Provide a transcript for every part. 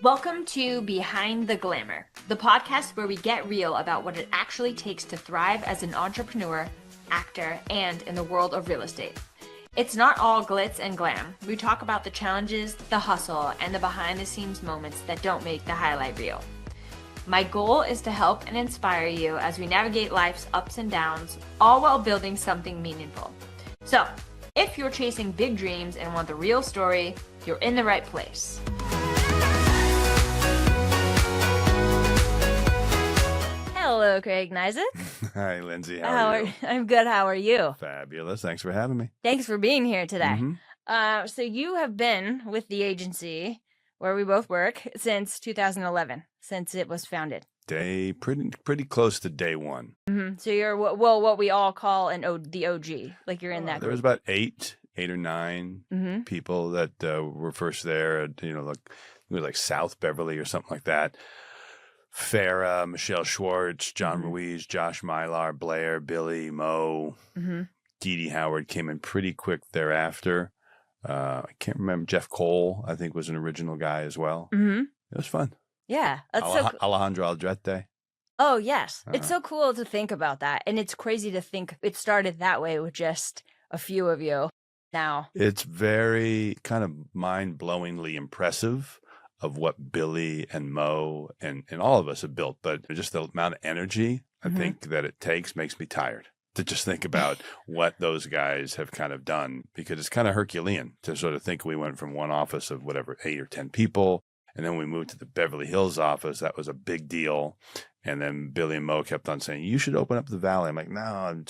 Welcome to Behind the Glamour, the podcast where we get real about what it actually takes to thrive as an entrepreneur, actor, and in the world of real estate. It's not all glitz and glam. We talk about the challenges, the hustle, and the behind-the-scenes moments that don't make the highlight reel. My goal is to help and inspire you as we navigate life's ups and downs, all while building something meaningful. So, if you're chasing big dreams and want the real story, you're in the right place. Hello, Craig Knizek. Hi, Lindsay. How are you? I'm good. How are you? Fabulous. Thanks for having me. Thanks for being here today. Mm-hmm. So you have been with the agency where we both work since 2011, since it was founded. Pretty close to day one. Mm-hmm. So you're what we all call the OG. Like you're in that There group. was about eight or nine Mm-hmm. people that were first there. Like South Beverly or something like that. Farah, Michelle Schwartz, John Ruiz, Josh Mylar, Blair, Billy, Mo, Dee Dee Howard came in pretty quick thereafter. I can't remember. Jeff Cole, I think, was an original guy as well. Mm-hmm. It was fun. Yeah, that's so cool. Alejandro Aldrete. Oh, yes. It's so cool to think about that. And it's crazy to think it started that way with just a few of you now. It's very kind of mind-blowingly impressive of what Billy and Mo and all of us have built. But just the amount of energy I think that it takes makes me tired to just think about what those guys have kind of done, because it's kind of Herculean to sort of think we went from one office of whatever, 8 or 10 people. And then we moved to the Beverly Hills office. That was a big deal. And then Billy and Mo kept on saying, you should open up the Valley. I'm like, no, I'm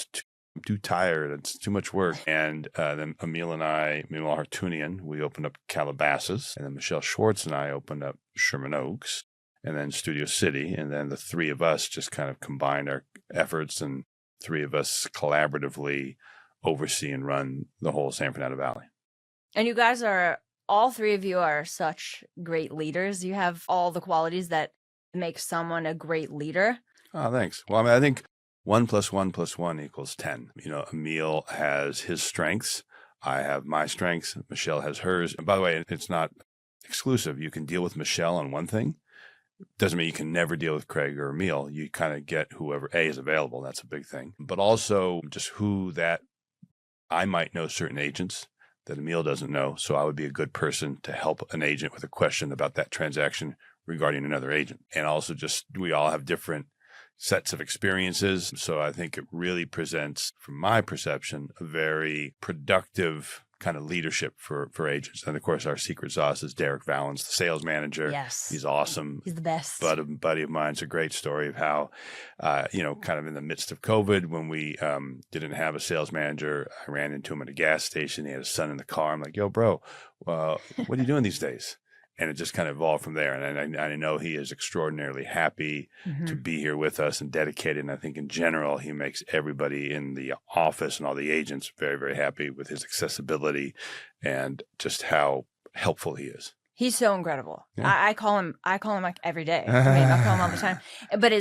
too tired. It's too much work. And then Emil Hartunian, we opened up Calabasas. And then Michelle Schwartz and I opened up Sherman Oaks and then Studio City. And then the three of us just kind of combined our efforts, and three of us collaboratively oversee and run the whole San Fernando Valley. And you guys all three of you are such great leaders. You have all the qualities that make someone a great leader. Oh, thanks. Well, I mean, I think 1 + 1 + 1 = 10. Emil has his strengths. I have my strengths. Michelle has hers. And by the way, it's not exclusive. You can deal with Michelle on one thing. Doesn't mean you can never deal with Craig or Emil. You kind of get whoever is available. That's a big thing. But also just I might know certain agents that Emil doesn't know. So I would be a good person to help an agent with a question about that transaction regarding another agent. And also just we all have different sets of experiences. So I think it really presents, from my perception, a very productive kind of leadership for agents. And of course, our secret sauce is Derek Valens, the sales manager. Yes. He's awesome. He's the best. But a buddy of mine. It's a great story of how, kind of in the midst of COVID, when we didn't have a sales manager, I ran into him at a gas station. He had a son in the car. I'm like, yo, bro, what are you doing these days? And it just kind of evolved from there. And I know he is extraordinarily happy to be here with us and dedicated. And I think in general, he makes everybody in the office and all the agents very, very happy with his accessibility and just how helpful he is. He's so incredible. Yeah. I call him like every day. I mean, I call him all the time. But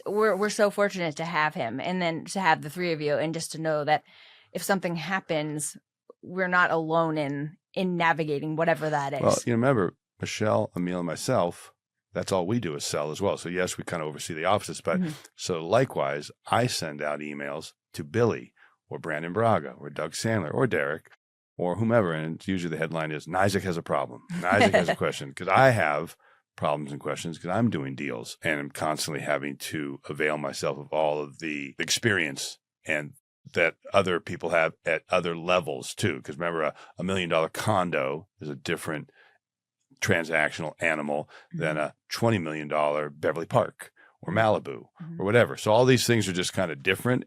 we're so fortunate to have him, and then to have the three of you, and just to know that if something happens, we're not alone in navigating whatever that is. Well, remember, Michelle, Emil, and myself, that's all we do is sell as well. So yes, we kind of oversee the offices, but so likewise, I send out emails to Billy or Brandon Braga or Doug Sandler or Derek or whomever. And usually the headline is Knizek has a problem. Knizek has a question, because I have problems and questions because I'm doing deals and I'm constantly having to avail myself of all of the experience and that other people have at other levels too. Because remember, a $1 million condo is a different transactional animal than a $20 million Beverly Park or Malibu or whatever. So all these things are just kind of different.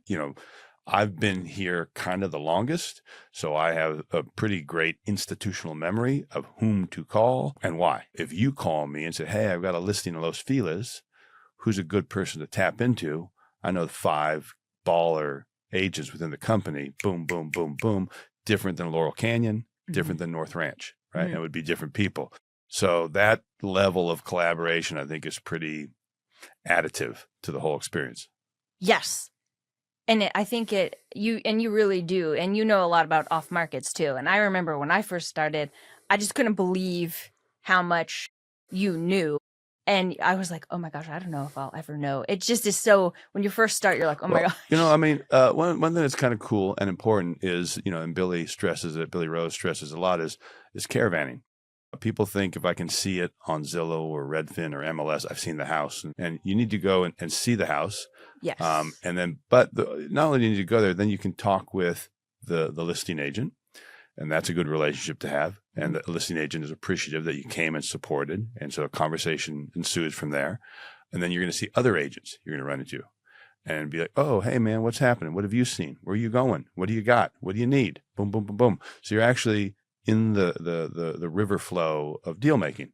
I've been here kind of the longest, so I have a pretty great institutional memory of whom to call and why. If you call me and say, hey, I've got a listing in Los Feliz, who's a good person to tap into? I know 5 baller agents within the company, boom, boom, boom, boom, different than Laurel Canyon, different than North Ranch, right? And it would be different people. So that level of collaboration, I think, is pretty additive to the whole experience. Yes. And I think you really do. And you know a lot about off markets too. And I remember when I first started, I just couldn't believe how much you knew. And I was like, oh my gosh, I don't know if I'll ever know. It just is so, when you first start, you're like, oh my gosh. I mean, one thing that's kind of cool and important is, and Billy Rose stresses a lot is caravanning. People think if I can see it on Zillow or Redfin or MLS, I've seen the house, and you need to go and see the house. Yes. Not only do you need to go there, then you can talk with the listing agent, and that's a good relationship to have. And the listing agent is appreciative that you came and supported. And so a conversation ensues from there. And then you're going to see other agents you're going to run into and be like, oh, hey, man, what's happening? What have you seen? Where are you going? What do you got? What do you need? Boom, boom, boom, boom. So you're actually in the river flow of deal making.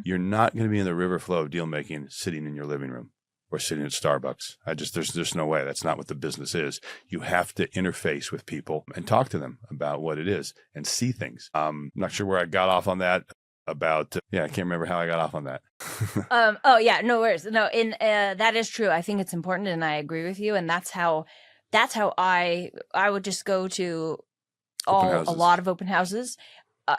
You're not going to be in the river flow of deal making sitting in your living room or sitting at Starbucks. There's no way. That's not what the business is. You have to interface with people and talk to them about what it is and see things. I'm not sure where I got off on that about, I can't remember how I got off on that. Oh yeah, no worries. No, that is true. I think it's important and I agree with you. And that's how I would just go to a lot of open houses.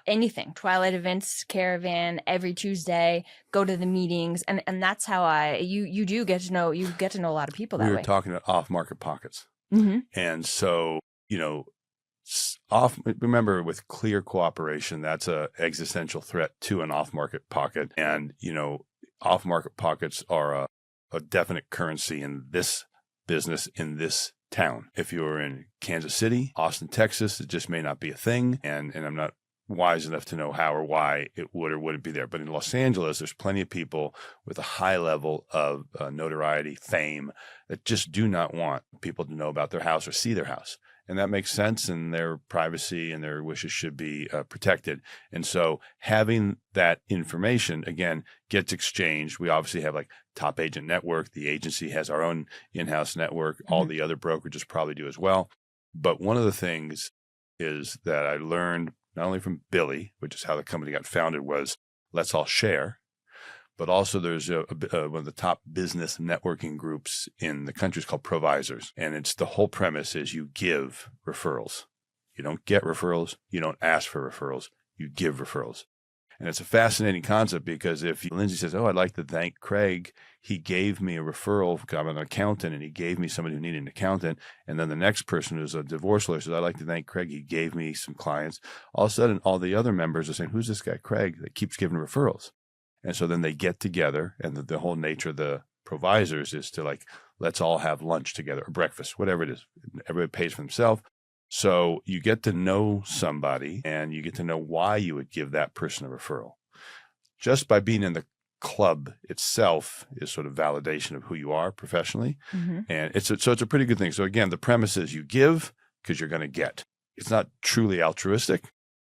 Anything, Twilight events, caravan, every Tuesday, go to the meetings. And that's how you do get to know, a lot of people that way. We were talking about off-market pockets. Mm-hmm. And so, remember with clear cooperation, that's a existential threat to an off-market pocket. And, off-market pockets are a definite currency in this business, in this town. If you're in Kansas City, Austin, Texas, it just may not be a thing. And I'm not wise enough to know how or why it would or wouldn't be there. But in Los Angeles, there's plenty of people with a high level of notoriety, fame, that just do not want people to know about their house or see their house. And that makes sense, and their privacy and their wishes should be protected. And so having that information, again, gets exchanged. We obviously have like Top Agent Network. The agency has our own in-house network. Mm-hmm. All the other brokerages probably do as well. But one of the things is that I learned not only from Billy, which is how the company got founded, was let's all share, but also there's one of the top business networking groups in the country is called Provisors. And it's the whole premise is you give referrals. You don't get referrals. You don't ask for referrals. You give referrals. And it's a fascinating concept because if Lindsay says, oh, I'd like to thank Craig, he gave me a referral because I'm an accountant and he gave me somebody who needed an accountant. And then the next person who's a divorce lawyer says, I'd like to thank Craig, he gave me some clients. All of a sudden, all the other members are saying, who's this guy, Craig, that keeps giving referrals? And so then they get together, and the whole nature of the Provisors is to like, let's all have lunch together or breakfast, whatever it is. Everybody pays for themselves. So you get to know somebody and you get to know why you would give that person a referral. Just by being in the club itself is sort of validation of who you are professionally. Mm-hmm. And it's a pretty good thing. So again, the premise is you give because you're going to get. It's not truly altruistic,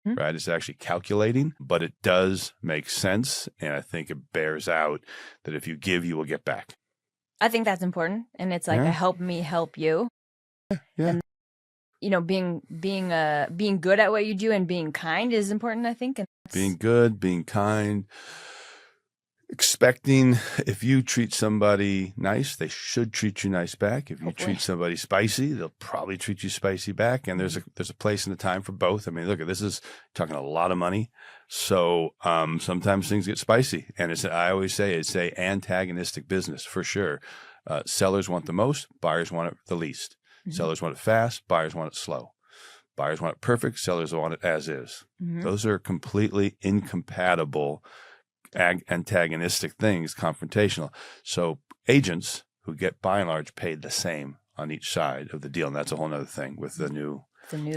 mm-hmm. right? It's actually calculating, but it does make sense. And I think it bears out that if you give, you will get back. I think that's important. And it's like a help me help you. Yeah. And being good at what you do and being kind is important, I think. And being good, being kind, expecting if you treat somebody nice, they should treat you nice back. If you treat somebody spicy, they'll probably treat you spicy back. And there's a place and a time for both. I mean, look, this is talking a lot of money. So sometimes things get spicy. And I always say it's a antagonistic business for sure. Sellers want the most, buyers want it the least. Mm-hmm. Sellers want it fast, buyers want it slow. Buyers want it perfect, sellers want it as is. Mm-hmm. Those are completely incompatible, antagonistic things, confrontational. So agents who get by and large paid the same on each side of the deal. And that's a whole other thing with the new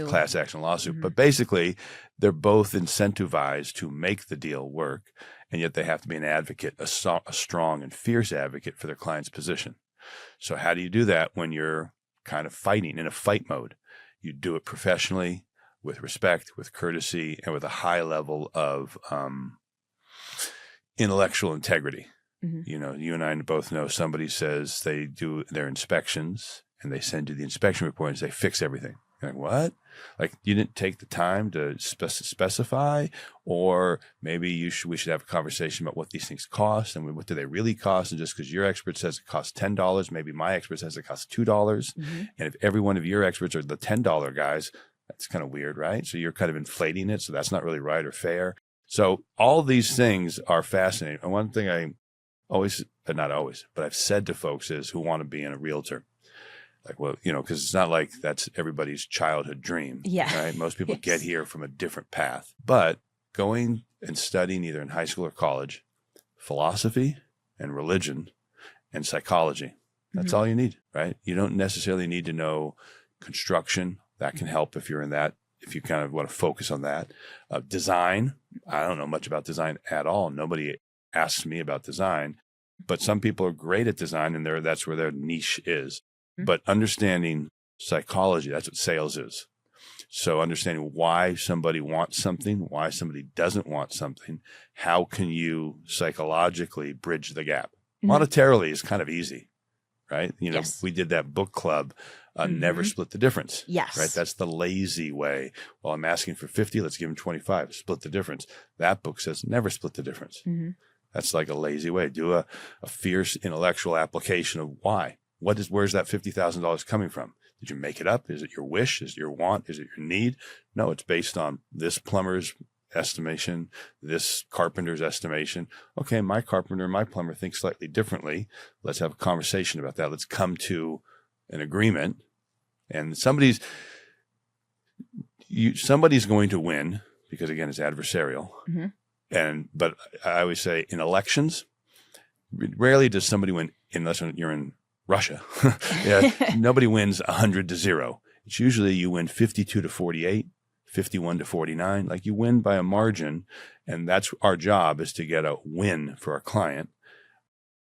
class action lawsuit. Mm-hmm. But basically, they're both incentivized to make the deal work. And yet they have to be an advocate, a strong and fierce advocate for their client's position. So how do you do that when you're kind of fighting in a fight mode? You do it professionally, with respect, with courtesy, and with a high level of intellectual integrity. Mm-hmm. You and I both know somebody says they do their inspections and they send you the inspection report and say, fix everything. You're like, what? Like you didn't take the time to specify, or maybe we should have a conversation about what these things cost and what do they really cost. And just because your expert says it costs $10, maybe my expert says it costs $2. Mm-hmm. And if every one of your experts are the $10 guys, that's kind of weird, right? So you're kind of inflating it. So that's not really right or fair. So all these things are fascinating. And one thing I always, but not always, but I've said to folks is who want to be in a realtor, like, well, because it's not like that's everybody's childhood dream. Yeah. Right. Most people Yes. get here from a different path, but going and studying either in high school or college, philosophy and religion and psychology. That's all you need, right? You don't necessarily need to know construction. That can help if you're in that, if you kind of want to focus on that. Design. I don't know much about design at all. Nobody asks me about design, but some people are great at design and that's where their niche is. But understanding psychology, that's what sales is. So understanding why somebody wants something, why somebody doesn't want something, how can you psychologically bridge the gap? Monetarily is kind of easy, right? Yes. We did that book club, never split the difference. Yes. Right? That's the lazy way. Well, I'm asking for 50, let's give him 25, split the difference. That book says never split the difference. That's like a lazy way. Do a fierce intellectual application of why. Where's that $50,000 coming from? Did you make it up? Is it your wish? Is it your want? Is it your need? No, it's based on this plumber's estimation, this carpenter's estimation. Okay, my carpenter, my plumber think slightly differently. Let's have a conversation about that. Let's come to an agreement. And somebody's going to win because, again, it's adversarial. But I always say in elections, rarely does somebody win unless you're in Russia. Nobody wins 100-0. It's usually you win 52-48, 51-49. Like you win by a margin, and that's our job, is to get a win for our client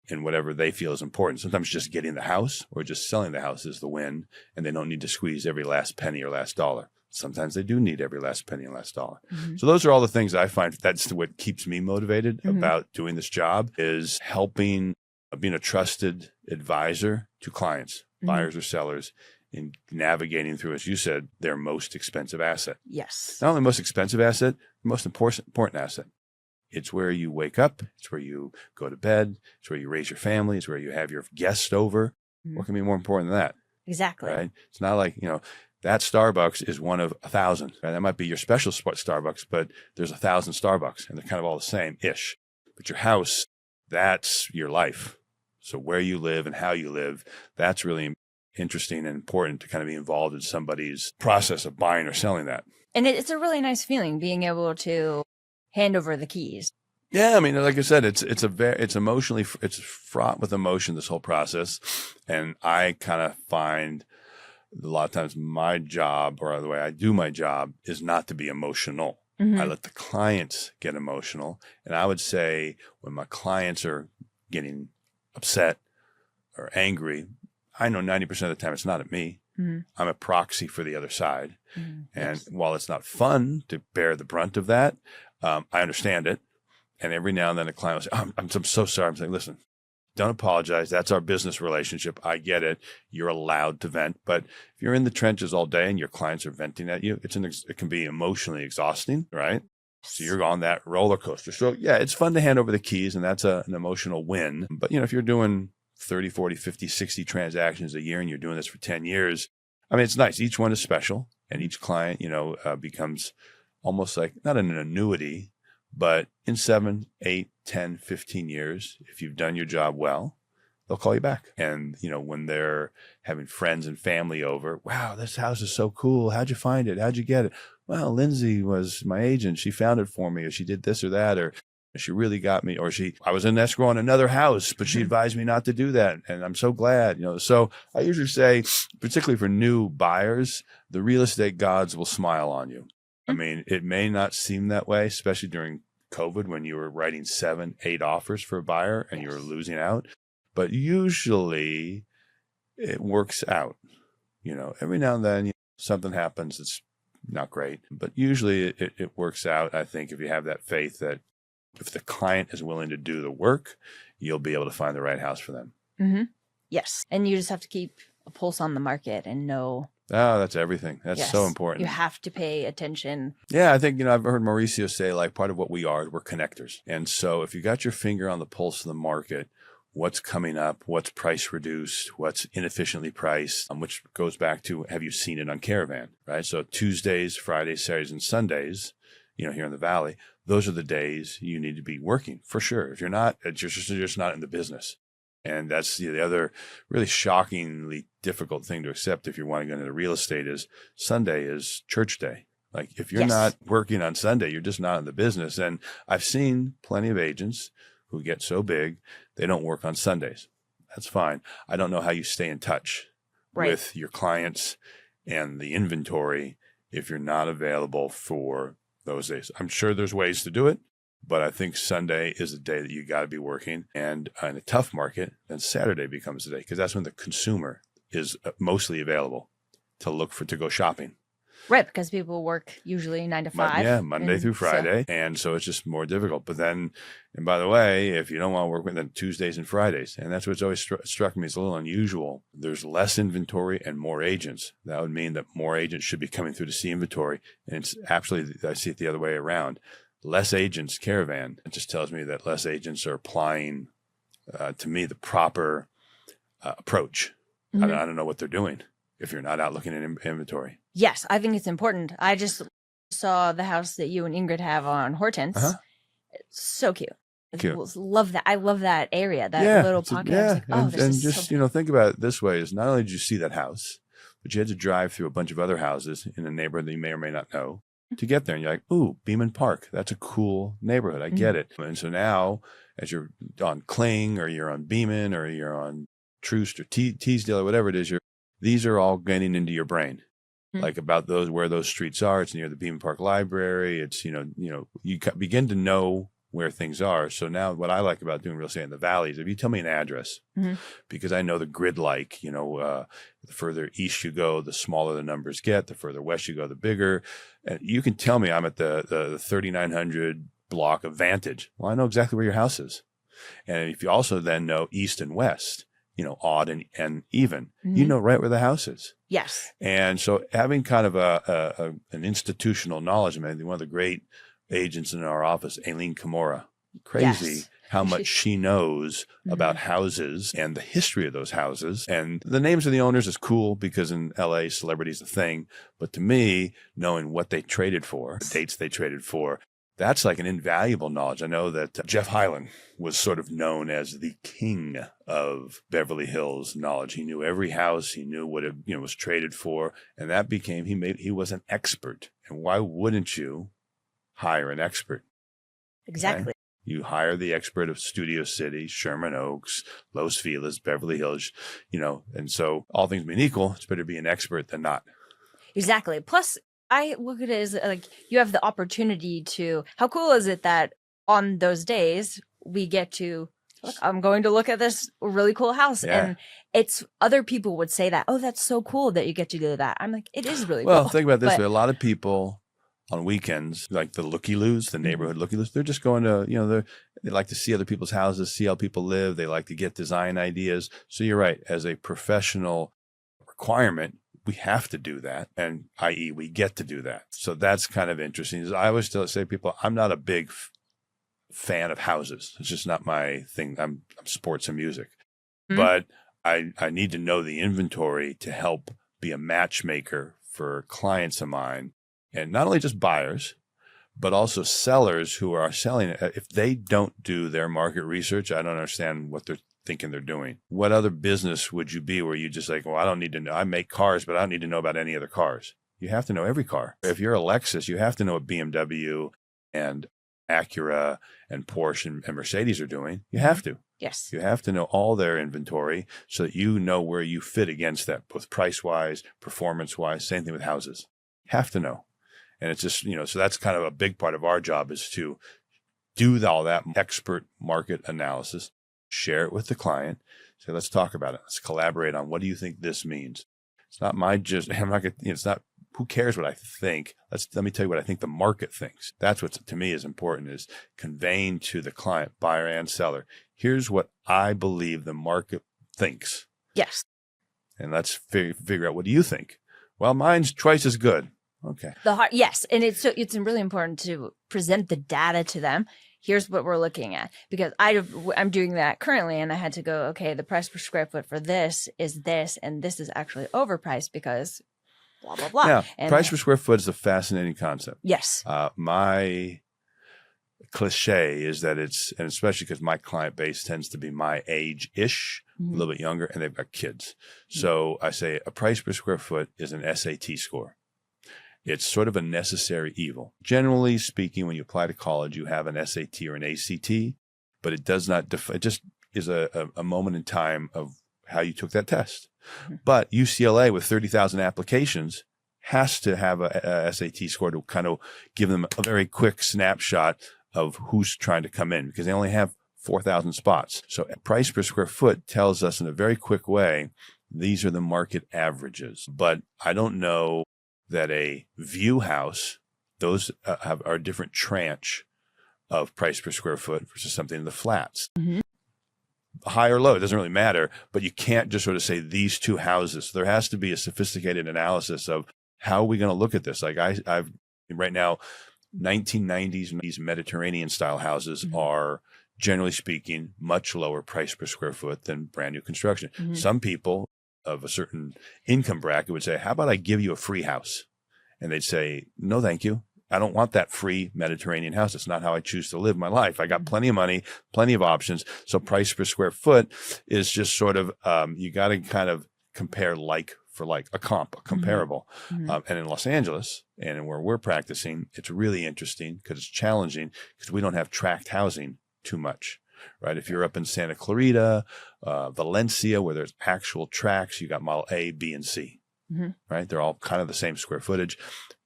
in whatever they feel is important. Sometimes just getting the house or just selling the house is the win, and they don't need to squeeze every last penny or last dollar. Sometimes they do need every last penny and last dollar. So those are all the things I find that's what keeps me motivated about doing this job, is helping, being a trusted advisor to clients, buyers or sellers, in navigating through, as you said, their most expensive asset. Yes. Not only the most expensive asset, the most important asset. It's where you wake up. It's where you go to bed. It's where you raise your family. It's where you have your guests over. What can be more important than that? Exactly. Right? It's not like, that Starbucks is one of 1,000. Right? That might be your special Starbucks, but there's 1,000 Starbucks, and they're kind of all the same-ish. But your house, that's your life. So where you live and how you live, that's really interesting and important to kind of be involved in somebody's process of buying or selling that. And it's a really nice feeling being able to hand over the keys. Yeah, I mean, like I said, it's emotionally, it's fraught with emotion, this whole process. And I kind of find a lot of times my job, or the way I do my job, is not to be emotional. I let the clients get emotional. And I would say when my clients are getting upset or angry, I know 90% of the time it's not at me. I'm a proxy for the other side. And while it's not fun to bear the brunt of that, I understand it. And every now and then a client will say, I'm so sorry. I'm saying, listen, don't apologize. That's our business relationship. I get it. You're allowed to vent. But if you're in the trenches all day and your clients are venting at you, it can be emotionally exhausting, right? So you're on that roller coaster. So yeah, it's fun to hand over the keys, and that's an emotional win. But if you're doing 30, 40, 50, 60 transactions a year and you're doing this for 10 years, I mean, it's nice. Each one is special, and each client, becomes almost like not an annuity, but in 7, 8, 10, 15 years, if you've done your job well, they'll call you back. And, when they're having friends and family over, wow, this house is so cool. How'd you find it? How'd you get it? Well, Lindsay was my agent. She found it for me, or she did this or that, or she really got me, or I was in escrow on another house, but she advised me not to do that. And I'm so glad, So I usually say, particularly for new buyers, the real estate gods will smile on you. I mean, it may not seem that way, especially during COVID when you were writing 7, 8 offers for a buyer and you were losing out. But usually it works out. Every now and then something happens that's not great, but usually it works out. I think if you have that faith that if the client is willing to do the work, you'll be able to find the right house for them. Yes. And you just have to keep a pulse on the market and know. Oh, that's everything. That's so important. You have to pay attention. Yeah, I think, I've heard Mauricio say, like, part of what we are, we're connectors. And so if you got your finger on the pulse of the market, what's coming up, what's price reduced, what's inefficiently priced, which goes back to, have you seen it on Caravan, right? So Tuesdays, Fridays, Saturdays, and Sundays, here in the Valley, those are the days you need to be working for sure. If you're not, you're just not in the business. And that's the other really shockingly difficult thing to accept if you're wanting to go into real estate is Sunday is church day. Like if you're not working on Sunday, you're just not in the business. And I've seen plenty of agents who get so big, they don't work on Sundays. That's fine. I don't know how you stay in touch with your clients and the inventory if you're not available for those days. I'm sure there's ways to do it, but I think Sunday is the day that you got to be working. And in a tough market, then Saturday becomes the day because that's when the consumer is mostly available to go shopping. Right, because people work usually 9 to 5. Monday through Friday. And so it's just more difficult. But then, and by the way, if you don't want to work with them Tuesdays and Fridays, and that's what's always struck me, it's a little unusual. There's less inventory and more agents. That would mean that more agents should be coming through to see inventory. And it's absolutely, I see it the other way around. Less agents caravan. It just tells me that less agents are applying, to me, the proper approach. I don't know what they're doing if you're not out looking at inventory. Yes, I think it's important. I just saw the house that you and Ingrid have on Hortense. It's so cute. Love that. I love that area, that little pocket. Yeah, like, oh, and just, think about it this way, is not only did you see that house, but you had to drive through a bunch of other houses in a neighborhood that you may or may not know to get there. And you're like, ooh, Beeman Park. That's a cool neighborhood. I get it. And so now as you're on Kling or you're on Beeman or you're on Troost or Teasdale or whatever it is, these are all getting into your brain. Like about where those streets are. It's near the Beeman Park Library. It's, you begin to know where things are. So now what I like about doing real estate in the Valley is if you tell me an address, because I know the grid, the further east you go, the smaller the numbers get, the further west you go, the bigger. And you can tell me I'm at the 3900 block of Vantage. Well, I know exactly where your house is. And if you also then know east and west, odd and even, right where the house is. Yes. And so having kind of an institutional knowledge, one of the great agents in our office, Aileen Kimura, crazy how much she knows about houses and the history of those houses. And the names of the owners is cool because in LA, celebrity is a thing. But to me, knowing what they traded for, the dates they traded for, that's like an invaluable knowledge. I know that Jeff Hyland was sort of known as the king of Beverly Hills knowledge. He knew every house. He knew what it was traded for. And that became, he was an expert. And why wouldn't you hire an expert? Exactly. Okay? You hire the expert of Studio City, Sherman Oaks, Los Feliz, Beverly Hills, and so all things being equal, it's better to be an expert than not. Exactly. Plus, I look at it as like you have the opportunity to, how cool is it that on those days we get to, look, I'm going to look at this really cool house. Yeah. And it's other people would say that, oh, that's so cool that you get to do that. I'm like, it is really cool. Well, think about this way. A lot of people on weekends, like the looky-loos, the neighborhood looky-loos, they're just going to, they like to see other people's houses, see how people live. They like to get design ideas. So you're right. As a professional requirement, we have to do that, and i.e. we get to do that. So that's kind of interesting. I always say to people, I'm not a big fan of houses. It's just not my thing. I'm sports and music. But I need to know the inventory to help be a matchmaker for clients of mine, and not only just buyers, but also sellers who are selling it. If they don't do their market research, I don't understand what they're thinking they're doing. What other business would you be where you just like, well, I don't need to know. I make cars, but I don't need to know about any other cars. You have to know every car. If you're a Lexus, you have to know what BMW and Acura and Porsche and Mercedes are doing. You have to. Yes. You have to know all their inventory so that you know where you fit against that, both price-wise, performance-wise. Same thing with houses. You have to know. And it's just, so that's kind of a big part of our job is to do all that expert market analysis, share it with the client, say, let's talk about it. Let's collaborate on what do you think this means? It's not it's not, who cares what I think? Let me tell you what I think the market thinks. That's what to me is important, is conveying to the client, buyer and seller, here's what I believe the market thinks. Yes. And let's figure out, what do you think? Well, mine's twice as good. Okay. Yes. And it's really important to present the data to them. Here's what we're looking at, because I'm doing that currently, and I had to go, okay, the price per square foot for this is this, and this is actually overpriced because blah, blah, blah. Now, and price per square foot is a fascinating concept. Yes. My cliche is that it's, and especially because my client base tends to be my age-ish, a little bit younger, and they've got kids. So I say a price per square foot is an SAT score. It's sort of a necessary evil. Generally speaking, when you apply to college, you have an SAT or an ACT, but it does not, it just is a moment in time of how you took that test. But UCLA with 30,000 applications has to have a SAT score to kind of give them a very quick snapshot of who's trying to come in, because they only have 4,000 spots. So price per square foot tells us in a very quick way, these are the market averages. But I don't know that a view house, those are a different tranche of price per square foot versus something in the flats. High or low, it doesn't really matter, but you can't just sort of say these two houses. There has to be a sophisticated analysis of how are we going to look at this? Like I've right now, 1990s, these Mediterranean style houses are, generally speaking, much lower price per square foot than brand new construction. Some people of a certain income bracket would say, how about I give you a free house? And they'd say, no, thank you. I don't want that free Mediterranean house. It's not how I choose to live my life. I got plenty of money, plenty of options. So price per square foot is just sort of, you got to kind of compare like for like, a comparable. And in Los Angeles and where we're practicing, it's really interesting because it's challenging because we don't have tract housing too much. Right. If you're up in Santa Clarita, Valencia, where there's actual tracks, you got model A, B, and C. Right. They're all kind of the same square footage.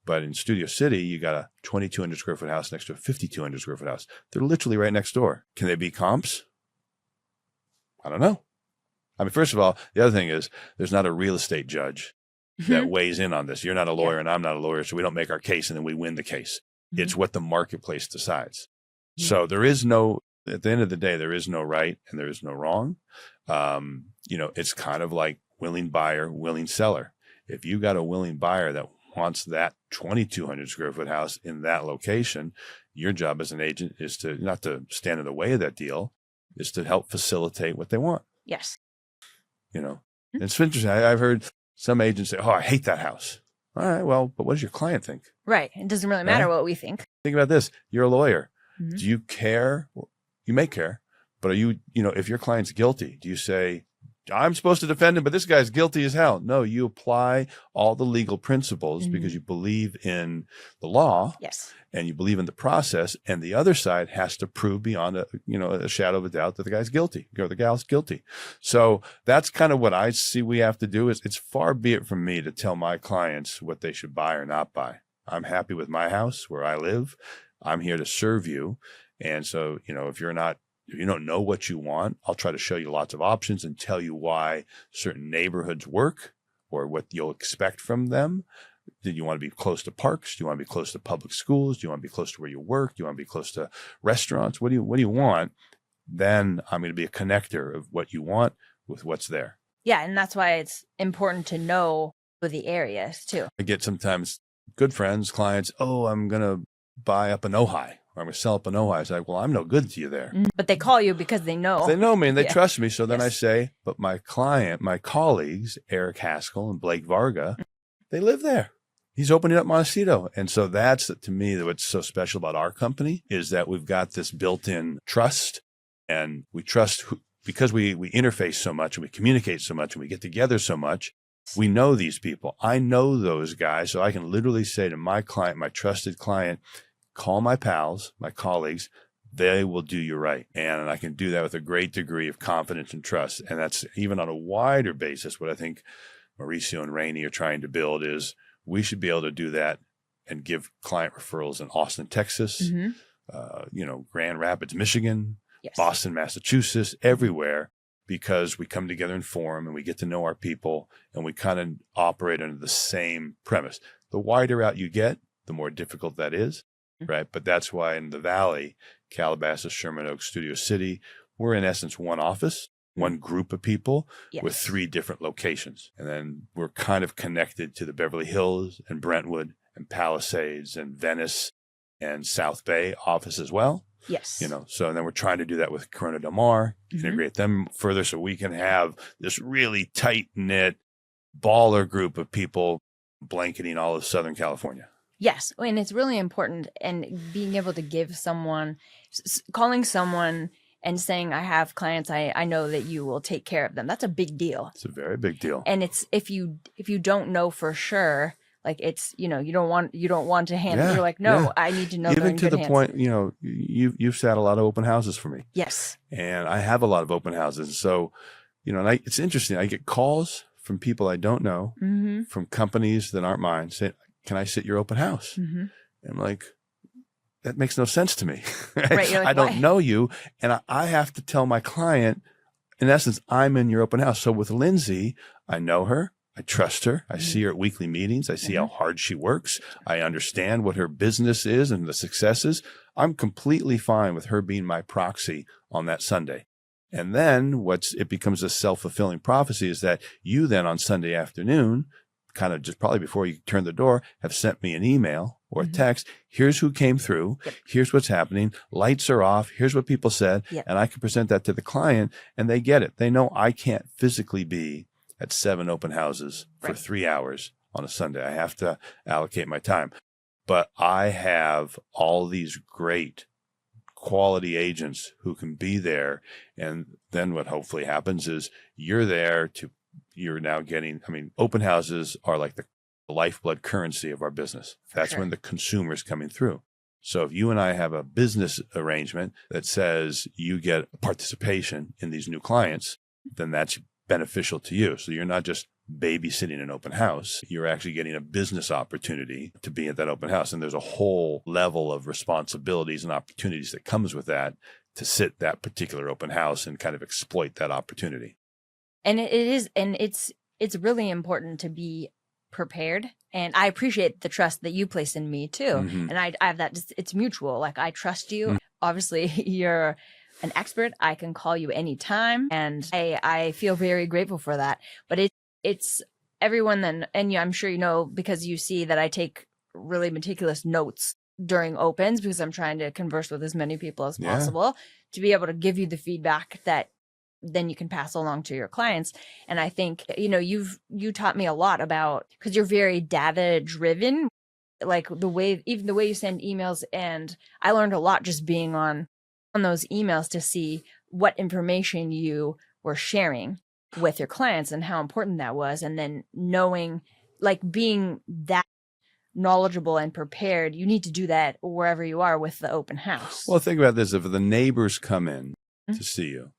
But in Studio City, you got a 2,200 square foot house next to a 5,200 square foot house. They're literally right next door. Can they be comps? I don't know. I mean, first of all, the other thing is there's not a real estate judge that weighs in on this. You're not a lawyer and I'm not a lawyer, so we don't make our case and then we win the case. It's what the marketplace decides. So there is no, at the end of the day, there is no right and there is no wrong. It's kind of like willing buyer, willing seller. If you got a willing buyer that wants that 2,200 square foot house in that location, your job as an agent is to not to stand in the way of that deal, is to help facilitate what they want. Yes. It's interesting. I've heard some agents say, oh, I hate that house. All right, well, but what does your client think? Right. It doesn't really matter what we think. Think about this. You're a lawyer. Do you care? You may care, but are you, if your client's guilty, do you say, I'm supposed to defend him, but this guy's guilty as hell? No, you apply all the legal principles because you believe in the law. Yes. And you believe in the process, and the other side has to prove beyond a shadow of a doubt that the guy's guilty or the gal's guilty. So that's kind of what I see we have to do. Is it's far be it from me to tell my clients what they should buy or not buy. I'm happy with my house where I live. I'm here to serve you. And so, if you don't know what you want, I'll try to show you lots of options and tell you why certain neighborhoods work or what you'll expect from them. Do you want to be close to parks? Do you want to be close to public schools? Do you want to be close to where you work? Do you want to be close to restaurants? What do you want? Then I'm going to be a connector of what you want with what's there. Yeah. And that's why it's important to know the areas too. I get sometimes good friends, clients, oh, I'm going to buy up in Ojai. Or I'm going to sell up in Ojai. It's like, well, I'm no good to you there. But they call you because they know. They know me and they trust me. So then I say, but my colleagues, Eric Haskell and Blake Varga, they live there. He's opening up Montecito. And so that's, to me, what's so special about our company is that we've got this built-in trust, and we trust because we interface so much and we communicate so much and we get together so much. We know these people. I know those guys. So I can literally say to my client, my trusted client, call my pals, my colleagues, they will do you right. And I can do that with a great degree of confidence and trust. And that's even on a wider basis. What I think Mauricio and Rainey are trying to build is we should be able to do that and give client referrals in Austin, Texas, Grand Rapids, Michigan, Boston, Massachusetts, everywhere, because we come together in forum and we get to know our people and we kind of operate under the same premise. The wider out you get, the more difficult that is. Right. But that's why in the Valley, Calabasas, Sherman Oaks, Studio City, we're in essence one office, one group of people with 3 different locations. And then we're kind of connected to the Beverly Hills and Brentwood and Palisades and Venice and South Bay office as well. Yes. So then we're trying to do that with Corona Del Mar, integrate them further so we can have this really tight knit baller group of people blanketing all of Southern California. Yes. And it's really important. And being able to give someone, calling someone and saying, I have clients, I know that you will take care of them. That's a big deal. It's a very big deal. And it's, if you don't know for sure, like it's, you don't want to hand it. You're like, no, I need to know. Even to the point, you've sat a lot of open houses for me. Yes. And I have a lot of open houses. So, and it's interesting. I get calls from people I don't know, from companies that aren't mine, saying, can I sit your open house? And I'm like, that makes no sense to me. Right? Like, I don't know you. And I have to tell my client, in essence, I'm in your open house. So with Lindsay, I know her. I trust her. I see her at weekly meetings. I see how hard she works. I understand what her business is and the successes. I'm completely fine with her being my proxy on that Sunday. And then it becomes a self-fulfilling prophecy is that you then on Sunday afternoon, kind of just probably before you turn the door, have sent me an email or a text. Here's who came through. Yep. Here's what's happening. Lights are off. Here's what people said. Yep. And I can present that to the client and they get it. They know I can't physically be at 7 open houses for 3 hours on a Sunday. I have to allocate my time. But I have all these great quality agents who can be there. And then what hopefully happens is you're now getting, open houses are like the lifeblood currency of our business. That's when the consumer's coming through. So if you and I have a business arrangement that says you get participation in these new clients, then that's beneficial to you. So you're not just babysitting an open house. You're actually getting a business opportunity to be at that open house. And there's a whole level of responsibilities and opportunities that comes with that to sit that particular open house and kind of exploit that opportunity. And it's really important to be prepared. And I appreciate the trust that you place in me too. And I have that, it's mutual. Like I trust you. Obviously you're an expert. I can call you anytime. And I feel very grateful for that. But it's everyone then, and I'm sure you know, because you see that I take really meticulous notes during opens because I'm trying to converse with as many people as possible to be able to give you the feedback that then you can pass along to your clients. And I think, you taught me a lot about, because you're very data driven, like even the way you send emails. And I learned a lot just being on those emails to see what information you were sharing with your clients and how important that was. And then knowing, like being that knowledgeable and prepared, you need to do that wherever you are with the open house. Well, think about this. If the neighbors come in to see you,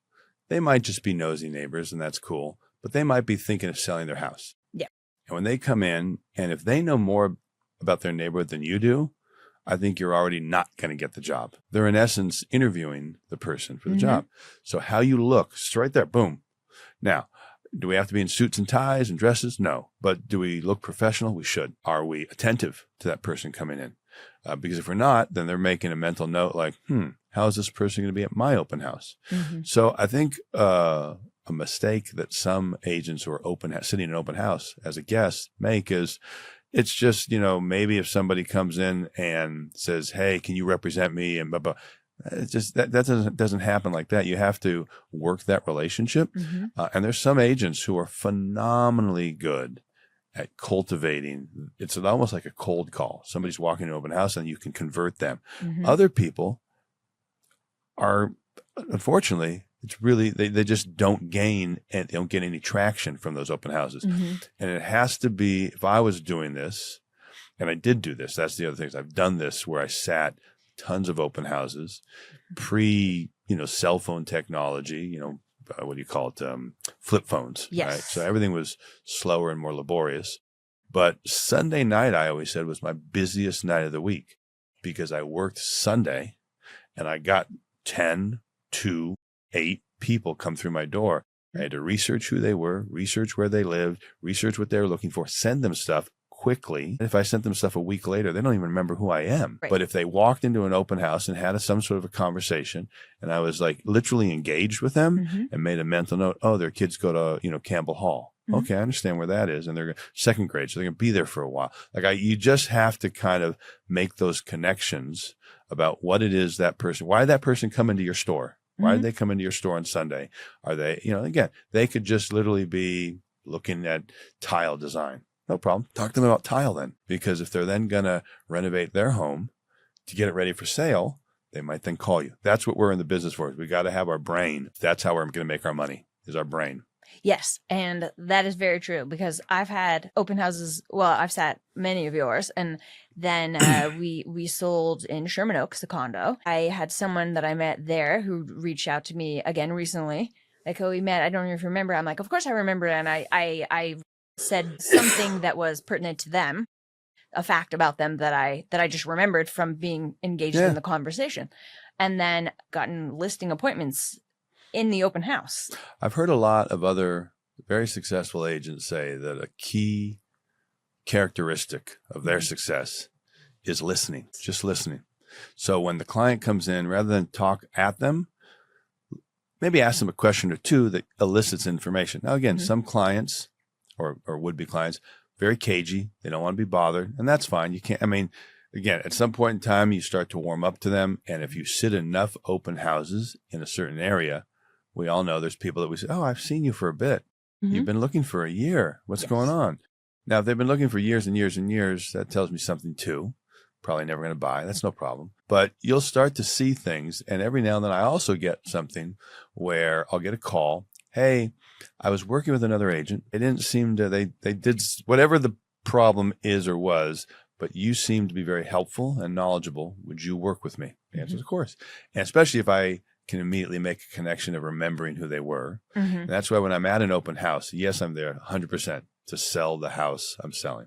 they might just be nosy neighbors and that's cool, but they might be thinking of selling their house. Yeah. And when they come in, and if they know more about their neighborhood than you do, I think you're already not going to get the job. They're in essence interviewing the person for the job. So how you look, it's right there, boom. Now, do we have to be in suits and ties and dresses? No. But do we look professional? We should. Are we attentive to that person coming in? Because if we're not, then they're making a mental note like, how is this person going to be at my open house? So I think a mistake that some agents who are sitting in an open house as a guest make is it's just, maybe if somebody comes in and says, hey, can you represent me? And blah, blah. It's just that doesn't happen like that. You have to work that relationship. And there's some agents who are phenomenally good at cultivating. It's almost like a cold call. Somebody's walking in an open house and you can convert them. Other people are, unfortunately, it's really, they just don't gain and they don't get any traction from those open houses. And it has to be, if I was doing this, and I did do this, that's the other thing. I've done this where I sat tons of open houses, cell phone technology, what do you call it? Flip phones. Yes. Right? So everything was slower and more laborious. But Sunday night, I always said, was my busiest night of the week because I worked Sunday and I got 10 to 8 people come through my door. I had to research who they were, research where they lived, research what they were looking for, send them stuff quickly. If I sent them stuff a week later, they don't even remember who I am. Right. But if they walked into an open house and had some sort of a conversation and I was like literally engaged with them and made a mental note, oh, their kids go to, Campbell Hall. Okay, I understand where that is. And they're second grade, so they're going to be there for a while. You just have to kind of make those connections about what it is that person, why did that person come into your store? Why did they come into your store on Sunday? Are they, again, they could just literally be looking at tile design. No problem. Talk to them about tile then, because if they're then going to renovate their home to get it ready for sale, they might then call you. That's what we're in the business for. We got to have our brain. That's how we're going to make our money, is our brain. Yes, and that is very true because I've had open houses. Well, I've sat many of yours, and then we sold in Sherman Oaks, the condo. I had someone that I met there who reached out to me again recently. Like, oh, we met. I don't even remember. I'm like, of course I remember, and I said something that was pertinent to them, a fact about them that I just remembered from being engaged in the conversation, and then gotten listing appointments in the open house. I've heard a lot of other very successful agents say that a key characteristic of their success is listening, just listening. So when the client comes in, rather than talk at them, maybe ask them a question or two that elicits information. Now, again, some clients or would-be clients, very cagey. They don't want to be bothered, and that's fine. You can't, I mean, again, at some point in time, you start to warm up to them, and if you sit enough open houses in a certain area, we all know there's people that we say, oh, I've seen you for a bit. You've been looking for a year. What's going on? Now, if they've been looking for years and years and years, that tells me something too. Probably never going to buy. That's no problem. But you'll start to see things. And every now and then I also get something where I'll get a call. Hey, I was working with another agent. It didn't seem to, they did whatever the problem is or was, but you seem to be very helpful and knowledgeable. Would you work with me? The answer is, of course. And especially if I can immediately make a connection of remembering who they were. And that's why when I'm at an open house, yes, I'm there 100% to sell the house I'm selling.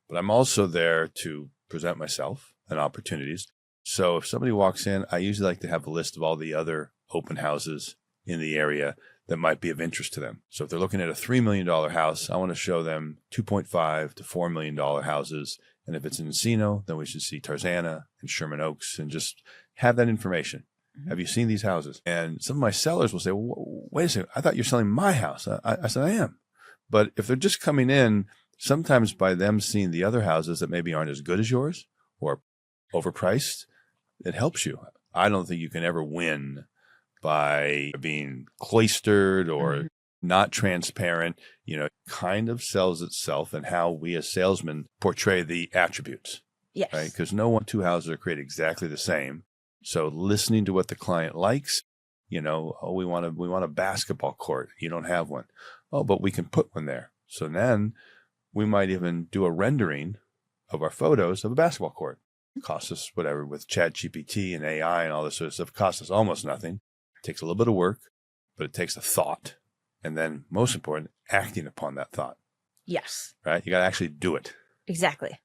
But I'm also there to present myself and opportunities. So if somebody walks in, I usually like to have a list of all the other open houses in the area that might be of interest to them. So if they're looking at a $3 million house, I want to show them $2.5 to $4 million houses. And if it's in Encino, then we should see Tarzana and Sherman Oaks and just have that information. Have you seen these houses? And some of my sellers will say, well, wait a second, I thought you're selling my house. I said, I am. But if they're just coming in, sometimes by them seeing the other houses that maybe aren't as good as yours or overpriced, it helps you. I don't think you can ever win by being cloistered or not transparent. You know, it kind of sells itself in how we as salesmen portray the attributes. Yes. Right? Because no two houses are created exactly the same. So listening to what the client likes, you know, oh, we want a basketball court. You don't have one. Oh, but we can put one there. So then we might even do a rendering of our photos of a basketball court. It costs us whatever with ChatGPT and AI and all this sort of stuff. It costs us almost nothing. It takes a little bit of work, but it takes a thought. And then most important, acting upon that thought. Yes. Right? You got to actually do it. Exactly.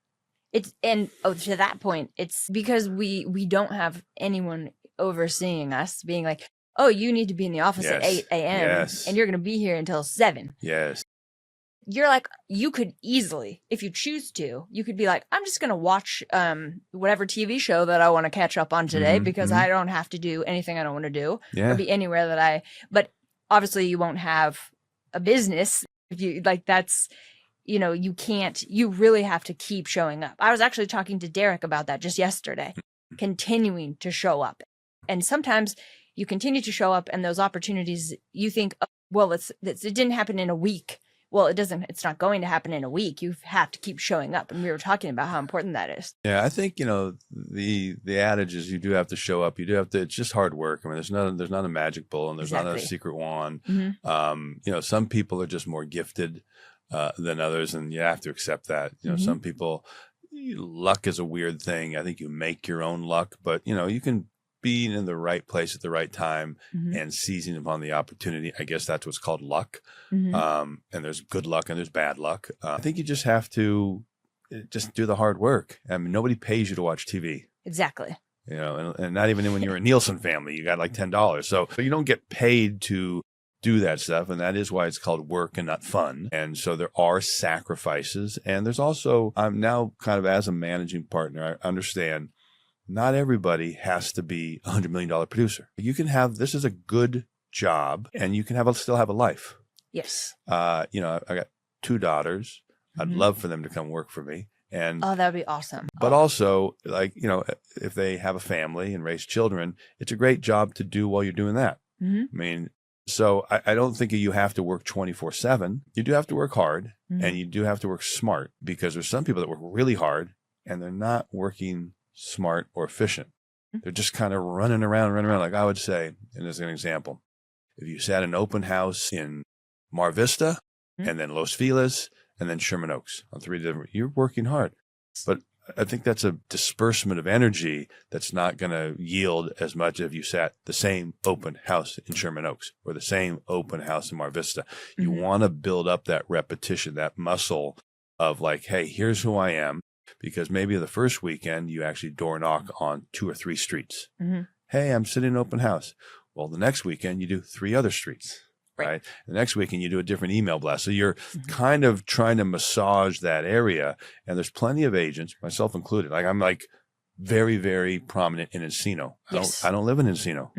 To that point, it's because we don't have anyone overseeing us being like, oh, you need to be in the office at 8 a.m. and you're going to be here until 7. Yes. You're like, you could easily, if you choose to, you could be like, I'm just going to watch whatever TV show that I want to catch up on today because I don't have to do anything I don't want to do or be anywhere that but obviously you won't have a business if you like that's, you know, you really have to keep showing up. I was actually talking to Derek about that just yesterday, continuing to show up. And sometimes you continue to show up and those opportunities, you think, oh, well, it didn't happen in a week. Well, it's not going to happen in a week. You have to keep showing up. And we were talking about how important that is. Yeah, I think, you know, the adage is you do have to show up. You do have to, it's just hard work. I mean, there's not a magic bullet and there's not a secret wand. You know, some people are just more gifted than others, and you have to accept that. You know, some people, luck is a weird thing. I think you make your own luck, but you know, you can be in the right place at the right time and seizing upon the opportunity. I guess that's what's called luck. And there's good luck and there's bad luck. I think you just have to just do the hard work. I mean, nobody pays you to watch TV. Exactly. You know, and not even when you're a Nielsen family, you got like $10. So you don't get paid to do that stuff. And that is why it's called work and not fun. And so there are sacrifices. And there's also, I'm now kind of as a managing partner, I understand not everybody has to be a $100 million producer. You can have, this is a good job and you can still have a life. Yes. You know, I got 2 daughters. I'd love for them to come work for me. And oh, that would be awesome. But also, like, you know, if they have a family and raise children, it's a great job to do while you're doing that. I mean, So I don't think you have to work 24/7. You do have to work hard and you do have to work smart, because there's some people that work really hard and they're not working smart or efficient. They're just kind of running around. Like I would say, and as an example, if you sat an open house in Mar Vista and then Los Feliz and then Sherman Oaks on 3 different, you're working hard. But I think that's a disbursement of energy that's not going to yield as much if you sat the same open house in Sherman Oaks or the same open house in Mar Vista. You want to build up that repetition, that muscle of like, hey, here's who I am. Because maybe the first weekend you actually door knock on 2 or 3 streets. Hey, I'm sitting in an open house. Well, the next weekend you do 3 other streets. Right. The next weekend you do a different email blast. So you're kind of trying to massage that area. And there's plenty of agents, myself included. Like I'm like very, very prominent in Encino. I don't live in Encino.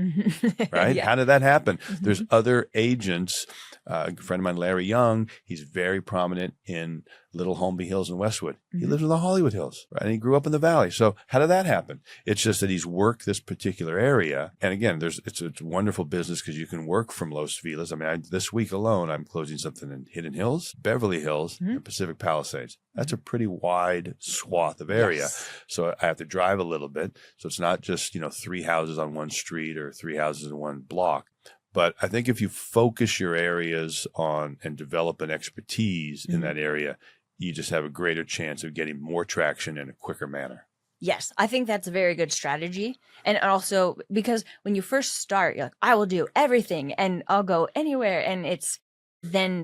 Right. How did that happen? There's other agents. A friend of mine, Larry Young, he's very prominent in Little Holmby Hills in Westwood. He lives in the Hollywood Hills, right? And he grew up in the Valley. So how did that happen? It's just that he's worked this particular area. And again, it's a wonderful business because you can work from Los Feliz. I mean, this week alone, I'm closing something in Hidden Hills, Beverly Hills, and Pacific Palisades. That's a pretty wide swath of area. So I have to drive a little bit. So it's not just, 3 houses on one street or 3 houses in one block. But I think if you focus your areas on and develop an expertise in that area, you just have a greater chance of getting more traction in a quicker manner. Yes, I think that's a very good strategy. And also because when you first start, you're like, I will do everything and I'll go anywhere. And it's then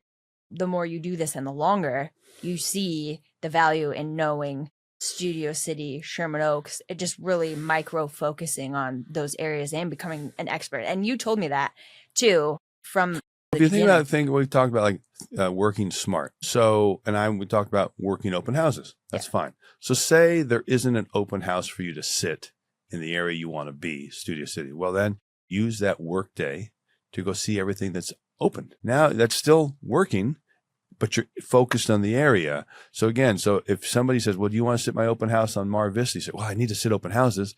the more you do this and the longer you see the value in knowing Studio City, Sherman Oaks, it just really micro focusing on those areas and becoming an expert. And you told me that too from if you think about the thing we talked about, like working smart. So, we talked about working open houses. That's fine. So say there isn't an open house for you to sit in the area you want to be, Studio City. Well, then use that work day to go see everything that's open. Now that's still working, but you're focused on the area. So again, if somebody says, well, do you want to sit my open house on Mar Vista? You say, well, I need to sit open houses,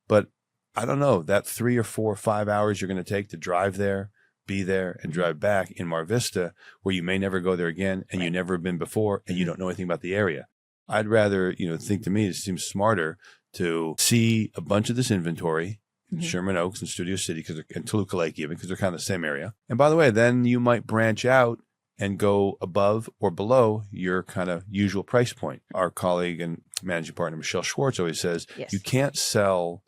but I don't know, that 3 or 4 or 5 hours you're going to take to drive there, be there, and drive back in Mar Vista, where you may never go there again and you've never been before and you don't know anything about the area. I'd rather, think to me, it seems smarter to see a bunch of this inventory in Sherman Oaks and Studio City and Toluca Lake even, because they're kind of the same area. And by the way, then you might branch out and go above or below your kind of usual price point. Our colleague and managing partner, Michelle Schwartz, always says, you can't sell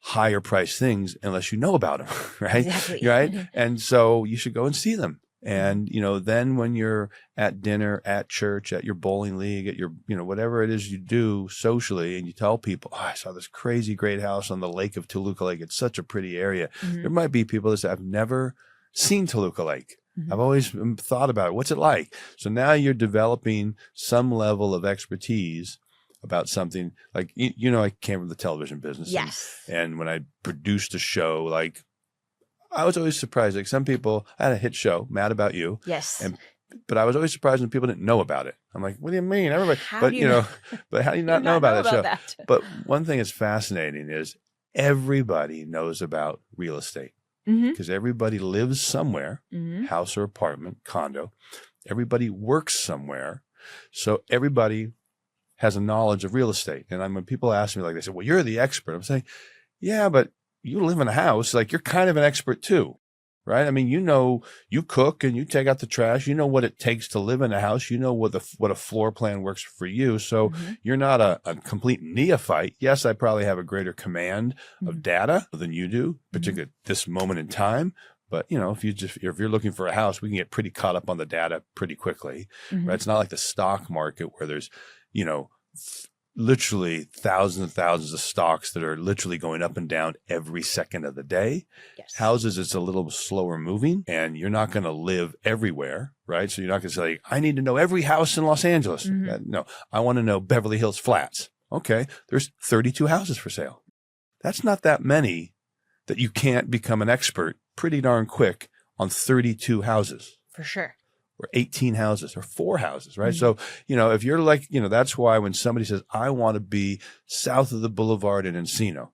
higher price things unless you know about them, right? Exactly. Right. And so you should go and see them. And, then when you're at dinner, at church, at your bowling league, at your, whatever it is you do socially, and you tell people, I saw this crazy great house on the lake of Toluca Lake. It's such a pretty area. There might be people that say, I've never seen Toluca Lake. I've always thought about it. What's it like? So now you're developing some level of expertise about something like, I came from the television business. Yes. And when I produced a show, like I was always surprised. Like some people, I had a hit show, Mad About You. Yes. But I was always surprised when people didn't know about it. I'm like, what do you mean? Everybody, but how do you not know about that show? But one thing that's fascinating is everybody knows about real estate. Because everybody lives somewhere, house or apartment, condo. Everybody works somewhere. So everybody has a knowledge of real estate. And when people ask me, like, they say, well, you're the expert. I'm saying, yeah, but you live in a house. Like, you're kind of an expert too, right? I mean, you cook and you take out the trash. You know what it takes to live in a house. You know what a floor plan works for you. So you're not a complete neophyte. Yes, I probably have a greater command of data than you do, particularly at this moment in time. But, if you're looking for a house, we can get pretty caught up on the data pretty quickly, right? It's not like the stock market where there's, literally thousands and thousands of stocks that are literally going up and down every second of the day. Yes. Houses, it's a little slower moving, and you're not going to live everywhere, right? So you're not going to say, I need to know every house in Los Angeles. No, I want to know Beverly Hills Flats. Okay, there's 32 houses for sale. That's not that many that you can't become an expert pretty darn quick on 32 houses. For sure. Or 18 houses or 4 houses, right? So, if you're like, that's why when somebody says, I want to be south of the boulevard in Encino,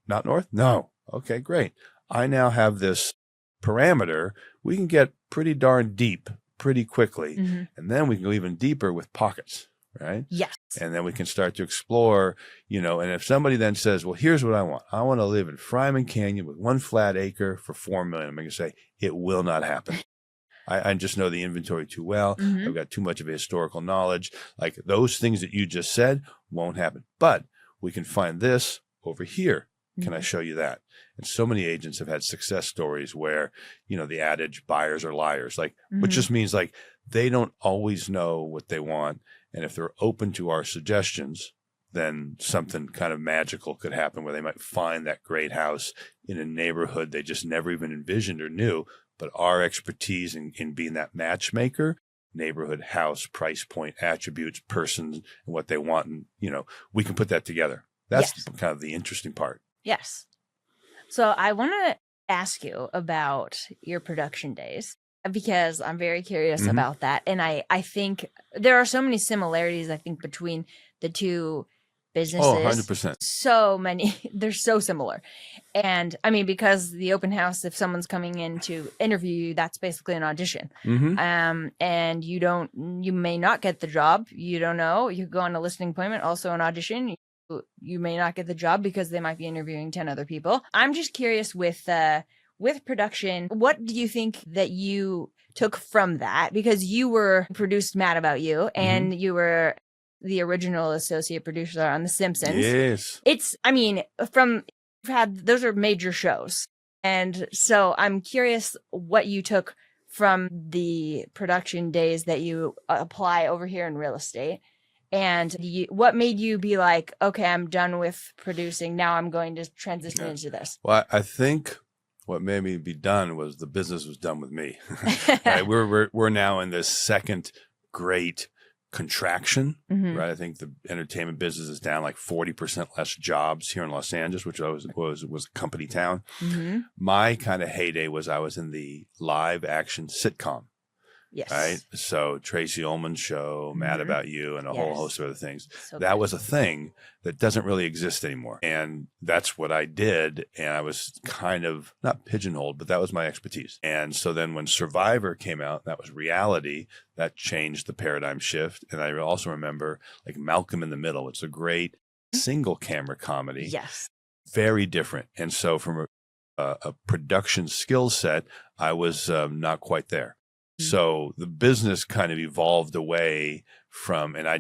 not north? No. Okay, great. I now have this parameter, we can get pretty darn deep pretty quickly. Mm-hmm. And then we can go even deeper with pockets, right? Yes. And then we can start to explore, and if somebody then says, well, here's what I want. I want to live in Fryman Canyon with 1 flat acre for $4 million. I'm going to say it will not happen. I just know the inventory too well. Mm-hmm. I've got too much of a historical knowledge. Like those things that you just said won't happen. But we can find this over here. Can I show you that? And so many agents have had success stories where, the adage buyers are liars, like, which just means like they don't always know what they want. And if they're open to our suggestions, then something kind of magical could happen where they might find that great house in a neighborhood they just never even envisioned or knew. But our expertise in being that matchmaker, neighborhood, house, price point, attributes, persons, and what they want, and we can put that together. That's kind of the interesting part. Yes. So I want to ask you about your production days because I'm very curious about that. And I think there are so many similarities, I think, between the two businesses. Oh, 100%. So many. They're so similar. And I mean, because the open house, if someone's coming in to interview you, that's basically an audition. And you may not get the job. You don't know. You go on a listening appointment, also an audition. You may not get the job because they might be interviewing 10 other people. I'm just curious with production, what do you think that you took from that? Because you produced Mad About You and you were the original associate producer on The Simpsons. Yes. Those are major shows. And so I'm curious what you took from the production days that you apply over here in real estate. And what made you be like, okay, I'm done with producing. Now I'm going to transition into this. Well, I think what made me be done was the business was done with me. Right? We're now in this second great contraction, right? I think the entertainment business is down like 40% less jobs here in Los Angeles, which was a company town. My kind of heyday was I was in the live action sitcom. Yes. Right. So Tracy Ullman's show, Mad About You, and a whole host of other things. So that good. was a thing that doesn't really exist anymore. And that's what I did. And I was kind of not pigeonholed, but that was my expertise. And so then when Survivor came out, that was reality. That changed the paradigm shift. And I also remember like Malcolm in the Middle. It's a great single camera comedy. Yes. Very different. And so from a production skill set, I was not quite there. So the business kind of evolved away from, and I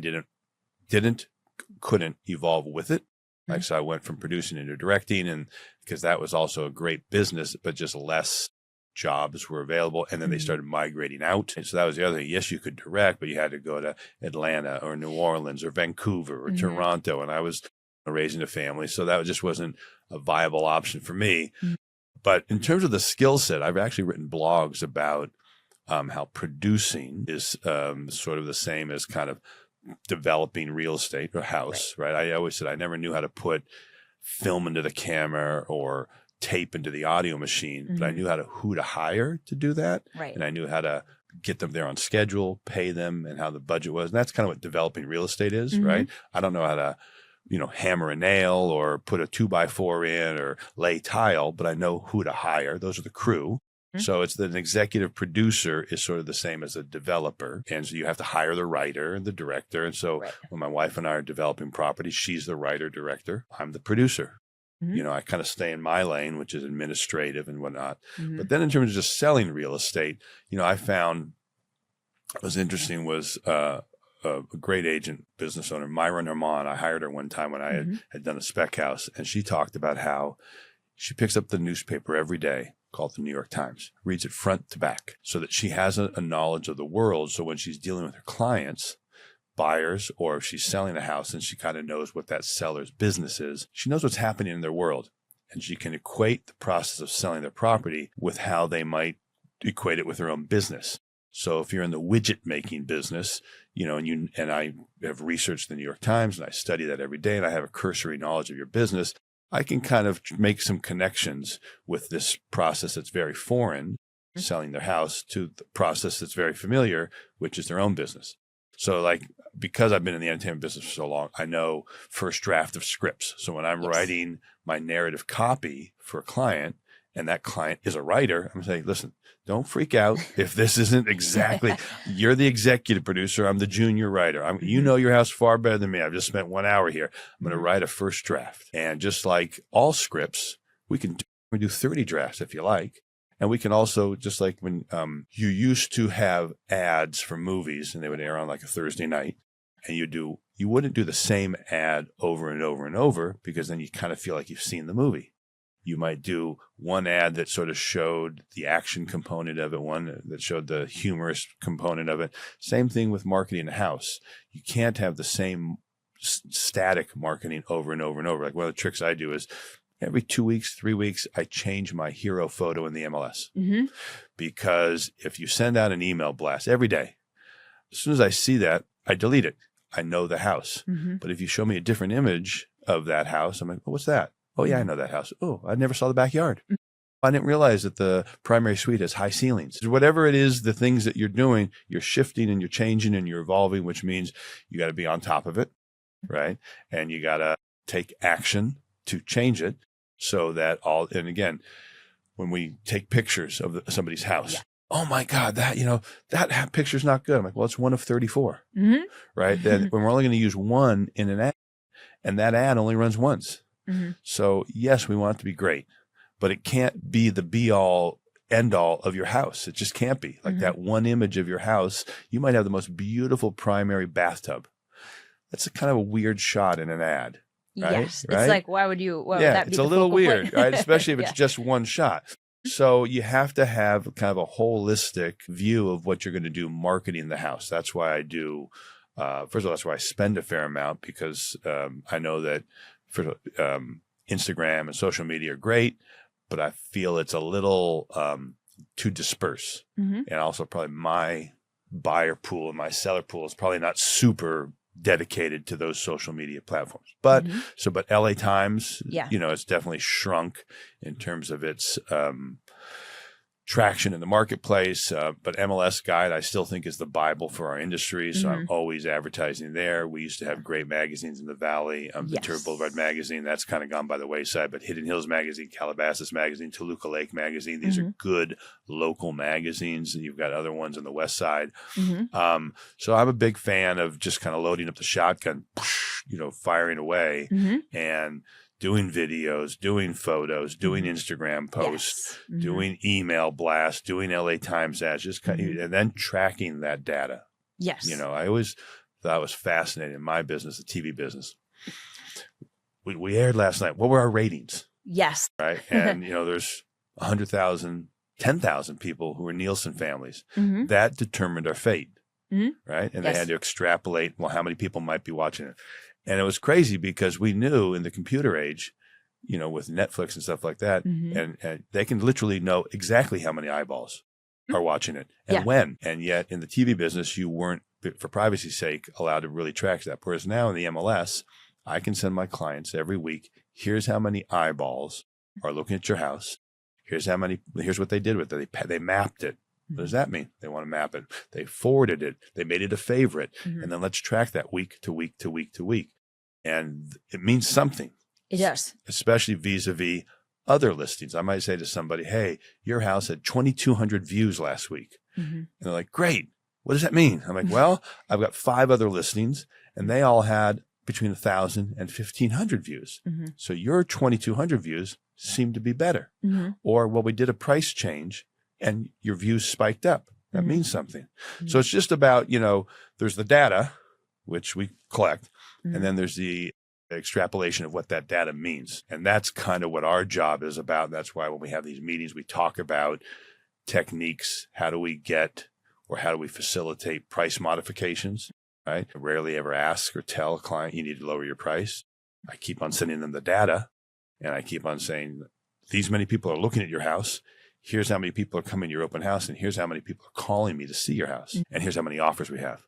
couldn't evolve with it. Like, so I went from producing into directing, and because that was also a great business, but just less jobs were available. And then they started migrating out. And so that was the other thing. Yes, you could direct, but you had to go to Atlanta or New Orleans or Vancouver or Toronto. And I was raising a family. So that just wasn't a viable option for me. But in terms of the skill set, I've actually written blogs about how producing is sort of the same as kind of developing real estate or house, right? I always said I never knew how to put film into the camera or tape into the audio machine, but I knew who to hire to do that. Right. And I knew how to get them there on schedule, pay them, and how the budget was. And that's kind of what developing real estate is, right? I don't know how to, hammer a nail or put a 2x4 in or lay tile, but I know who to hire. Those are the crew. So it's that an executive producer is sort of the same as a developer. And so you have to hire the writer and the director. And so when my wife and I are developing properties, she's the writer director. I'm the producer. I kind of stay in my lane, which is administrative and whatnot. But then in terms of just selling real estate, I found what was interesting was a great agent, business owner, Myra Normand. I hired her one time when I had done a spec house, and she talked about how she picks up the newspaper every day, called the New York Times, reads it front to back so that she has a knowledge of the world. So when she's dealing with her clients, buyers, or if she's selling a house and she kind of knows what that seller's business is, she knows what's happening in their world. And she can equate the process of selling their property with how they might equate it with their own business. So if you're in the widget making business, and I have researched the New York Times and I study that every day and I have a cursory knowledge of your business, I can kind of make some connections with this process that's very foreign, selling their house, to the process that's very familiar, which is their own business. So because I've been in the entertainment business for so long, I know first draft of scripts. So when I'm writing my narrative copy for a client and that client is a writer, I'm saying, listen, don't freak out if this isn't exactly, you're the executive producer. I'm the junior writer. You know your house far better than me. I've just spent 1 hour here. I'm going to write a first draft. And just like all scripts, we do 30 drafts if you like. And we can also, just like when you used to have ads for movies and they would air on like a Thursday night, and you wouldn't do the same ad over and over and over, because then you kind of feel like you've seen the movie. You might do one ad that sort of showed the action component of it, one that showed the humorous component of it. Same thing with marketing a house. You can't have the same static marketing over and over and over. Like one of the tricks I do is every 2 weeks, 3 weeks, I change my hero photo in the MLS. Because if you send out an email blast every day, as soon as I see that, I delete it. I know the house. But if you show me a different image of that house, I'm like, oh, what's that? Oh, yeah, I know that house. Oh, I never saw the backyard. I didn't realize that the primary suite has high ceilings. Whatever it is, the things that you're doing, you're shifting and you're changing and you're evolving, which means you got to be on top of it, right? And you got to take action to change it so that and again, when we take pictures of somebody's house, oh my God, that picture's not good. I'm like, well, it's one of 34, right? Then when we're only going to use one in an ad, and that ad only runs once. So yes, we want it to be great, but it can't be the be all end all of your house. It just can't be. Like that one image of your house, you might have the most beautiful primary bathtub. That's a kind of a weird shot in an ad. Right? Yes. Right? It's like, why would that be it's a little weird, right? Especially if it's just one shot. So you have to have kind of a holistic view of what you're going to do marketing the house. That's why I do, first of all, that's why I spend a fair amount, because I know that Instagram and social media are great, but I feel it's a little too disperse. And also probably my buyer pool and my seller pool is probably not super dedicated to those social media platforms. But but LA Times, it's definitely shrunk in terms of its traction in the marketplace. But MLS Guide, I still think, is the Bible for our industry. So I'm always advertising there. We used to have great magazines in the Valley. Ventura Boulevard Magazine, that's kind of gone by the wayside. But Hidden Hills Magazine, Calabasas Magazine, Toluca Lake Magazine, these are good local magazines. And you've got other ones on the west side. So I'm a big fan of just kind of loading up the shotgun, firing away and doing videos, doing photos, doing Instagram posts, doing email blasts, doing LA Times ads, just and then tracking that data. Yes. I always thought it was fascinating in my business, the TV business. We aired last night. What were our ratings? Yes. Right. And, there's 100,000, 10,000 people who are Nielsen families. That determined our fate. Right. And they had to extrapolate, well, how many people might be watching it. And it was crazy because we knew in the computer age, with Netflix and stuff like that, and they can literally know exactly how many eyeballs are watching it and when. And yet in the TV business, you weren't, for privacy's sake, allowed to really track that. Whereas now in the MLS, I can send my clients every week, here's how many eyeballs are looking at your house. Here's what they did with it. They mapped it. What does that mean? They want to map it. They forwarded it. They made it a favorite. And then let's track that week to week to week to week. And it means something. It does. Especially vis-a-vis other listings. I might say to somebody, hey, your house had 2,200 views last week. And they're like, great. What does that mean? I'm like, well, I've got 5 other listings and they all had between 1,000 and 1,500 views. So your 2,200 views seem to be better. Or, well, we did a price change and your views spiked up. That means something. So it's just about, there's the data, which we collect, and then there's the extrapolation of what that data means. And that's kind of what our job is about. That's why when we have these meetings, we talk about techniques. How do we facilitate price modifications, right? I rarely ever ask or tell a client, you need to lower your price. I keep on sending them the data, and I keep on saying, these many people are looking at your house. Here's how many people are coming to your open house, and here's how many people are calling me to see your house. And here's how many offers we have.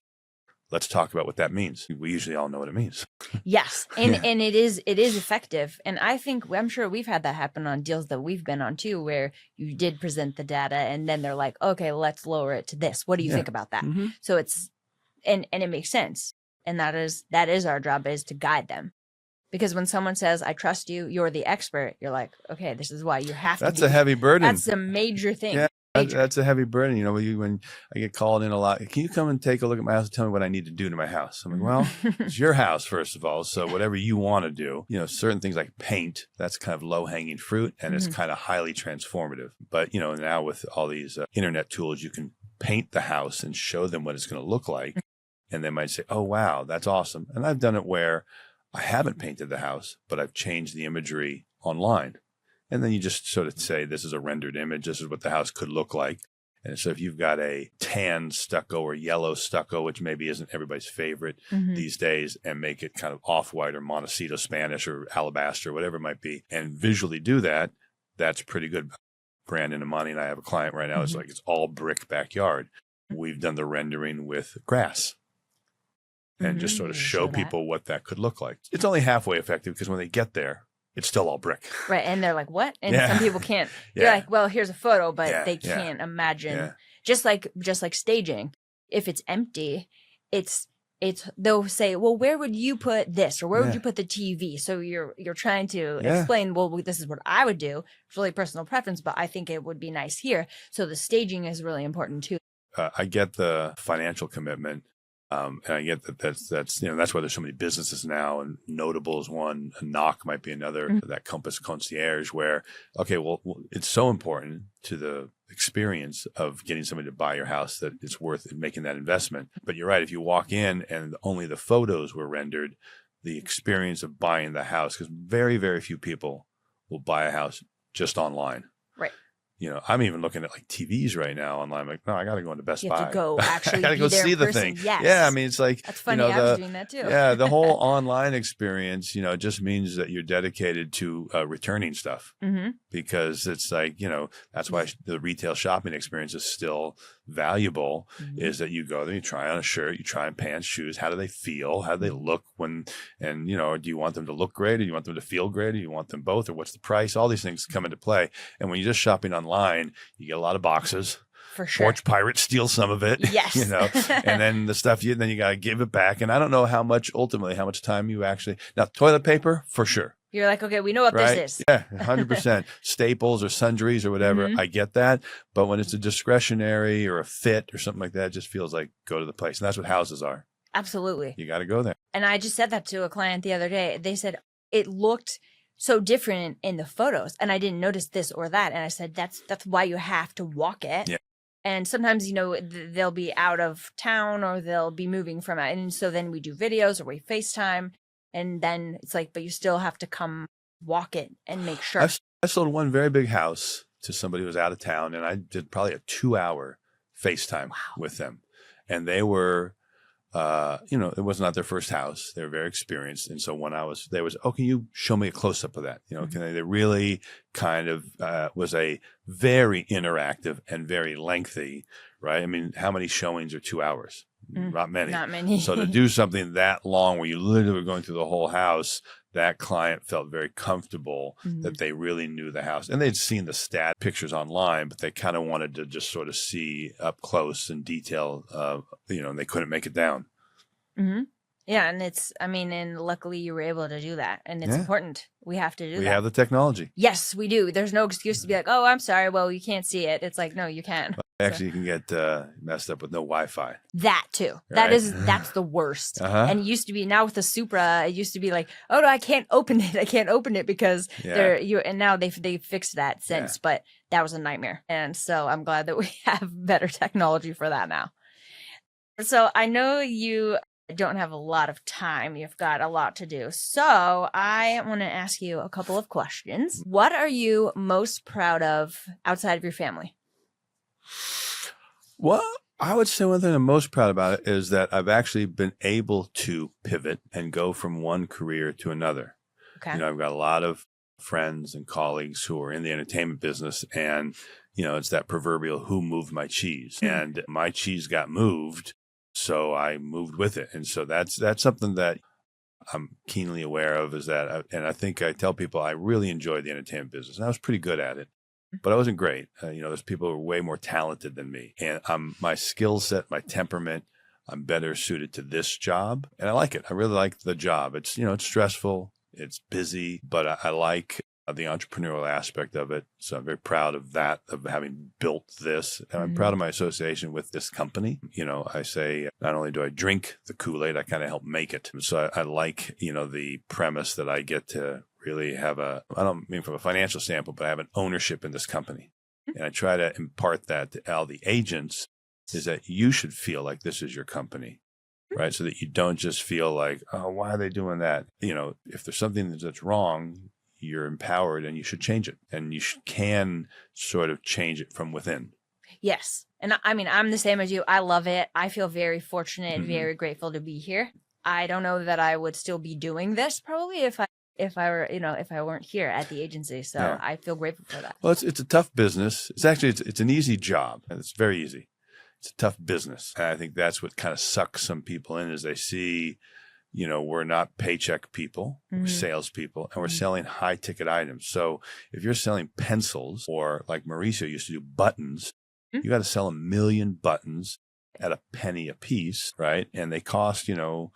Let's talk about what that means. We usually all know what it means. Yes. And it is effective. And I'm sure we've had that happen on deals that we've been on too, where you did present the data and then they're like, okay, let's lower it to this. What do you think about that? So and it makes sense. And that is our job, is to guide them. Because when someone says, I trust you, you're the expert, you're like, okay, this is why you have to That's be. a heavy burden. That's a major thing. Yeah, Major. that's a heavy burden. You know, when I get called in a lot, can you come and take a look at my house and tell me what I need to do to my house? I'm like, well, it's your house, first of all. So whatever you want to do, you know, certain things like paint, that's kind of low hanging fruit and it's kind of highly transformative. But, you know, now with all these internet tools, you can paint the house and show them what it's going to look like. And they might say, oh, wow, that's awesome. And I've done it where I haven't painted the house, but I've changed the imagery online. And then you just sort of say, this is a rendered image. This is what the house could look like. And so if you've got a tan stucco or yellow stucco, which maybe isn't everybody's favorite these days, and make it kind of off-white or Montecito Spanish or alabaster, whatever it might be, and visually do that, that's pretty good. Brandon and Monty and I have a client right now. It's like it's all brick backyard. We've done the rendering with grass. And just sort of show people what that could look like. It's only halfway effective because when they get there, it's still all brick. Right. And they're like, what? And some people can't. You're like, well, here's a photo, but they can't imagine. Yeah. Just like staging. If it's empty, they'll say, well, where would you put this? Or where would you put the TV? So you're trying to explain, well, this is what I would do. It's really personal preference, but I think it would be nice here. So the staging is really important too. I get the financial commitment. And I get that's you know, that's why there's so many businesses now, and Notable is one, a Knock might be another, that Compass Concierge, where, okay, well, it's so important to the experience of getting somebody to buy your house that it's worth making that investment. But you're right. If you walk in and only the photos were rendered, the experience of buying the house, because very, very few people will buy a house just online. Right. You know, I'm even looking at like TVs right now online. I'm like, no, I got to go into Best Buy. You have to go actually I got to go see the thing. Yes. Yeah, I mean, it's like, that's funny. You know, I was doing that too. Yeah, the whole online experience, you know, just means that you're dedicated to returning stuff, because it's like, you know, that's why the retail shopping experience is still valuable. Is that you go there, you try on a shirt, you try on pants, shoes. How do they feel? How do they look and you know, do you want them to look great, or do you want them to feel great, or do you want them both, or what's the price? All these things come into play. And when you're just shopping online, you get a lot of boxes. For sure. Porch Pirates steal some of it. Yes. You know, and then the stuff then you got to give it back. And I don't know how much time you actually, now toilet paper for sure. You're like, okay, we know what this is. Yeah, 100%. Staples or sundries or whatever. I get that. But when it's a discretionary or a fit or something like that, it just feels like go to the place. And that's what houses are. Absolutely. You got to go there. And I just said that to a client the other day. They said it looked so different in the photos, and I didn't notice this or that. And I said, that's why you have to walk it. Yeah. And sometimes, you know, they'll be out of town or they'll be moving from it. And so then we do videos or we FaceTime. And then it's like, but you still have to come walk it and make sure. I sold one very big house to somebody who was out of town, and I did probably a 2-hour FaceTime with them. And they were, you know, it was not their first house. They were very experienced. And so when oh, can you show me a close up of that? You know, they really kind of was a very interactive and very lengthy, right? I mean, how many showings are 2 hours? Not many. Not many. So to do something that long where you literally were going through the whole house, that client felt very comfortable that they really knew the house. And they'd seen the stat pictures online, but they kind of wanted to just sort of see up close and detail, you know, and they couldn't make it down. Yeah. And and luckily you were able to do that. And it's important. We have to do that. We have the technology. Yes, we do. There's no excuse to be like, oh, I'm sorry. Well, you can't see it. It's like, no, you can. Actually, you can get messed up with no Wi-Fi. That too. Right? That's the worst. And it used to be, now with the Supra, it used to be like, oh no, I can't open it. I can't open it because and now they fixed that since, but that was a nightmare. And so I'm glad that we have better technology for that now. So I know you don't have a lot of time. You've got a lot to do. So I want to ask you a couple of questions. What are you most proud of outside of your family? Well, I would say one thing I'm most proud about it is that I've actually been able to pivot and go from one career to another. Okay. You know, I've got a lot of friends and colleagues who are in the entertainment business, and, you know, it's that proverbial who moved my cheese, and my cheese got moved. So I moved with it. And so that's something that I'm keenly aware of, is that, and I think I tell people I really enjoyed the entertainment business, and I was pretty good at it. But I wasn't great. You know, there's people who are way more talented than me. And my skill set, my temperament, I'm better suited to this job. And I like it. I really like the job. It's, you know, it's stressful. It's busy, but I like the entrepreneurial aspect of it. So I'm very proud of that, of having built this. And I'm proud of my association with this company. I say not only do I drink the Kool-Aid, I kind of help make it. So I like, the premise that I get to really have I don't mean from a financial standpoint, but I have an ownership in this company. And I try to impart that to all the agents, is that you should feel like this is your company. Right. So that you don't just feel like, oh, why are they doing that? If there's something that's wrong, you're empowered and you should change it. And you can sort of change it from within. Yes. And I mean, I'm the same as you. I love it. I feel very fortunate and very grateful to be here. I don't know that I would still be doing this probably if I were, if I weren't here at the agency. So yeah. I feel grateful for that. Well, it's a tough business. It's an easy job, and it's very easy. It's a tough business. And I think that's what kind of sucks some people in, is they see, we're not paycheck people, we're salespeople, and we're selling high ticket items. So if you're selling pencils, or like Mauricio used to do, buttons, you got to sell 1 million buttons at a penny a piece, right? And they cost, a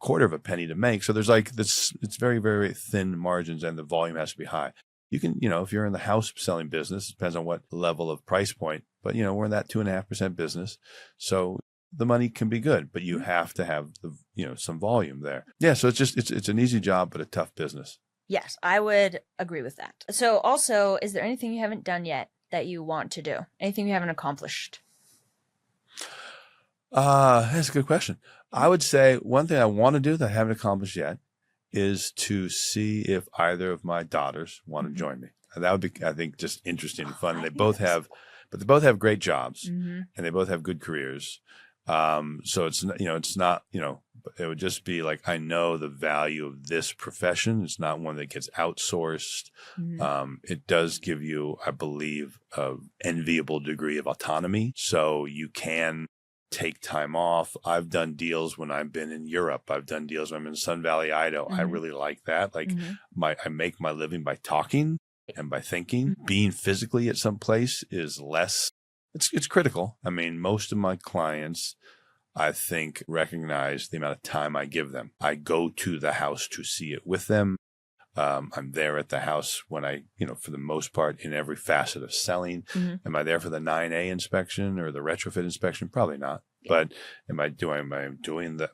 quarter of a penny to make. So there's like this, it's very, very thin margins, and the volume has to be high. You can, if you're in the house selling business, it depends on what level of price point, but we're in that 2.5% business. So the money can be good, but you have to have some volume there. Yeah. So it's an easy job, but a tough business. Yes, I would agree with that. So also, is there anything you haven't done yet that you want to do? Anything you haven't accomplished? That's a good question. I would say one thing I want to do that I haven't accomplished yet is to see if either of my daughters want to join me. And that would be, I think, just interesting and fun. They both have great jobs, and they both have good careers. So it's not, it would just be like, I know the value of this profession. It's not one that gets outsourced. It does give you, I believe, an enviable degree of autonomy. So you can take time off. I've done deals when I've been in Europe. I've done deals when I'm in Sun Valley, Idaho. I really like that. Like I make my living by talking and by thinking. Being physically at some place is less, it's critical. I mean, most of my clients, I think, recognize the amount of time I give them. I go to the house to see it with them. I'm there at the house when for the most part, in every facet of selling. Am I there for the 9A inspection or the retrofit inspection? Probably not. But am I doing the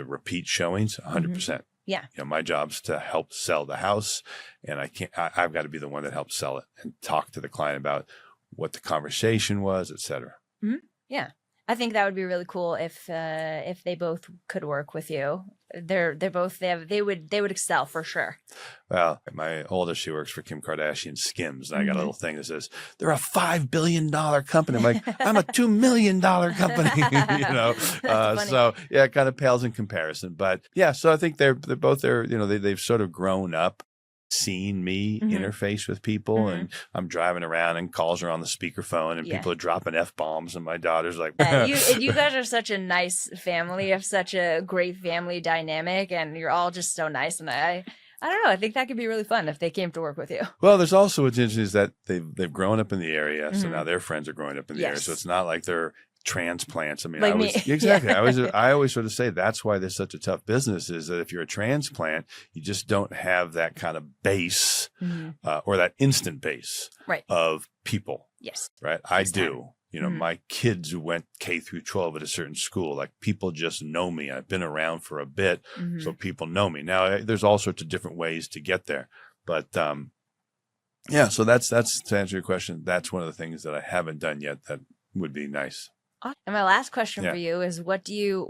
repeat showings? 100%. Yeah. My job's to help sell the house, and I've got to be the one that helps sell it and talk to the client about what the conversation was, et cetera. Yeah. I think that would be really cool if they both could work with you. They would excel for sure. Well, my oldest, she works for Kim Kardashian Skims, and I got a little thing that says they're a $5 billion company. I'm like, I'm a $2 million company, So yeah, it kind of pales in comparison. But yeah, so I think they're both there. They've sort of grown up seeing me interface with people, and I'm driving around and calls are on the speakerphone, and people are dropping F-bombs, and my daughter's like, you guys are such a nice family, have such a great family dynamic, and you're all just so nice. And I don't know, I think that could be really fun if they came to work with you. Well, there's also what's interesting is that they've grown up in the area, so now their friends are growing up in the area. So it's not like they're transplants. I mean, like exactly. I always sort of say that's why there's such a tough business, is that if you're a transplant, you just don't have that kind of base or that instant base of people. Yes. Right. I do. My kids went K through 12 at a certain school. Like, people just know me. I've been around for a bit, so people know me. Now, there's all sorts of different ways to get there, but yeah. So that's to answer your question. That's one of the things that I haven't done yet that would be nice. And my last question for you is, what do you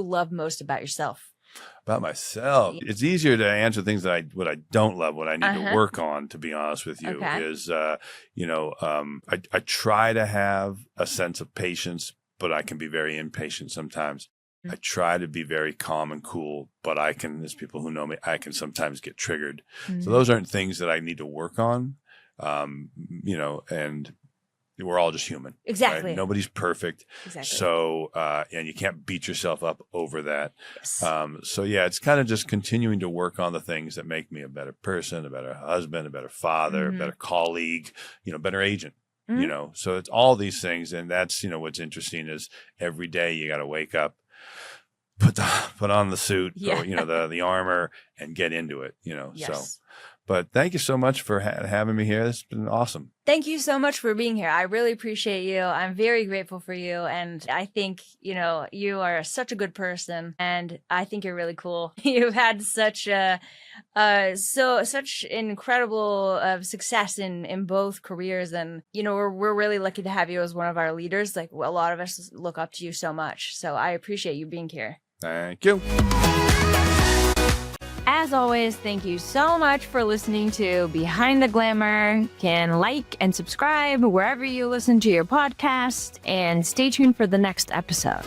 love most about yourself? About myself, it's easier to answer things that what I don't love, what I need to work on. To be honest with you, is I try to have a sense of patience, but I can be very impatient sometimes. I try to be very calm and cool, but as people who know me, I can sometimes get triggered. So those aren't things that I need to work on, and we're all just human. Exactly. Right? Nobody's perfect. Exactly. So, and you can't beat yourself up over that. Yes. So yeah, it's kind of just continuing to work on the things that make me a better person, a better husband, a better father, a better colleague, better agent. So it's all these things. And that's, what's interesting is every day you got to wake up put on the suit Yeah. or, you know, the armor and get into it, you know. Yes. So, but thank you so much for having me here. It's been awesome. Thank you so much for being here. I really appreciate you. I'm very grateful for you. And I think, you know, you are such a good person and I think you're really cool. You've had such such incredible success in both careers. And, you know, we're really lucky to have you as one of our leaders. Like a lot of us look up to you so much. So I appreciate you being here. Thank you. As always, thank you so much for listening to Behind the Glamour. You can like and subscribe wherever you listen to your podcast and stay tuned for the next episode.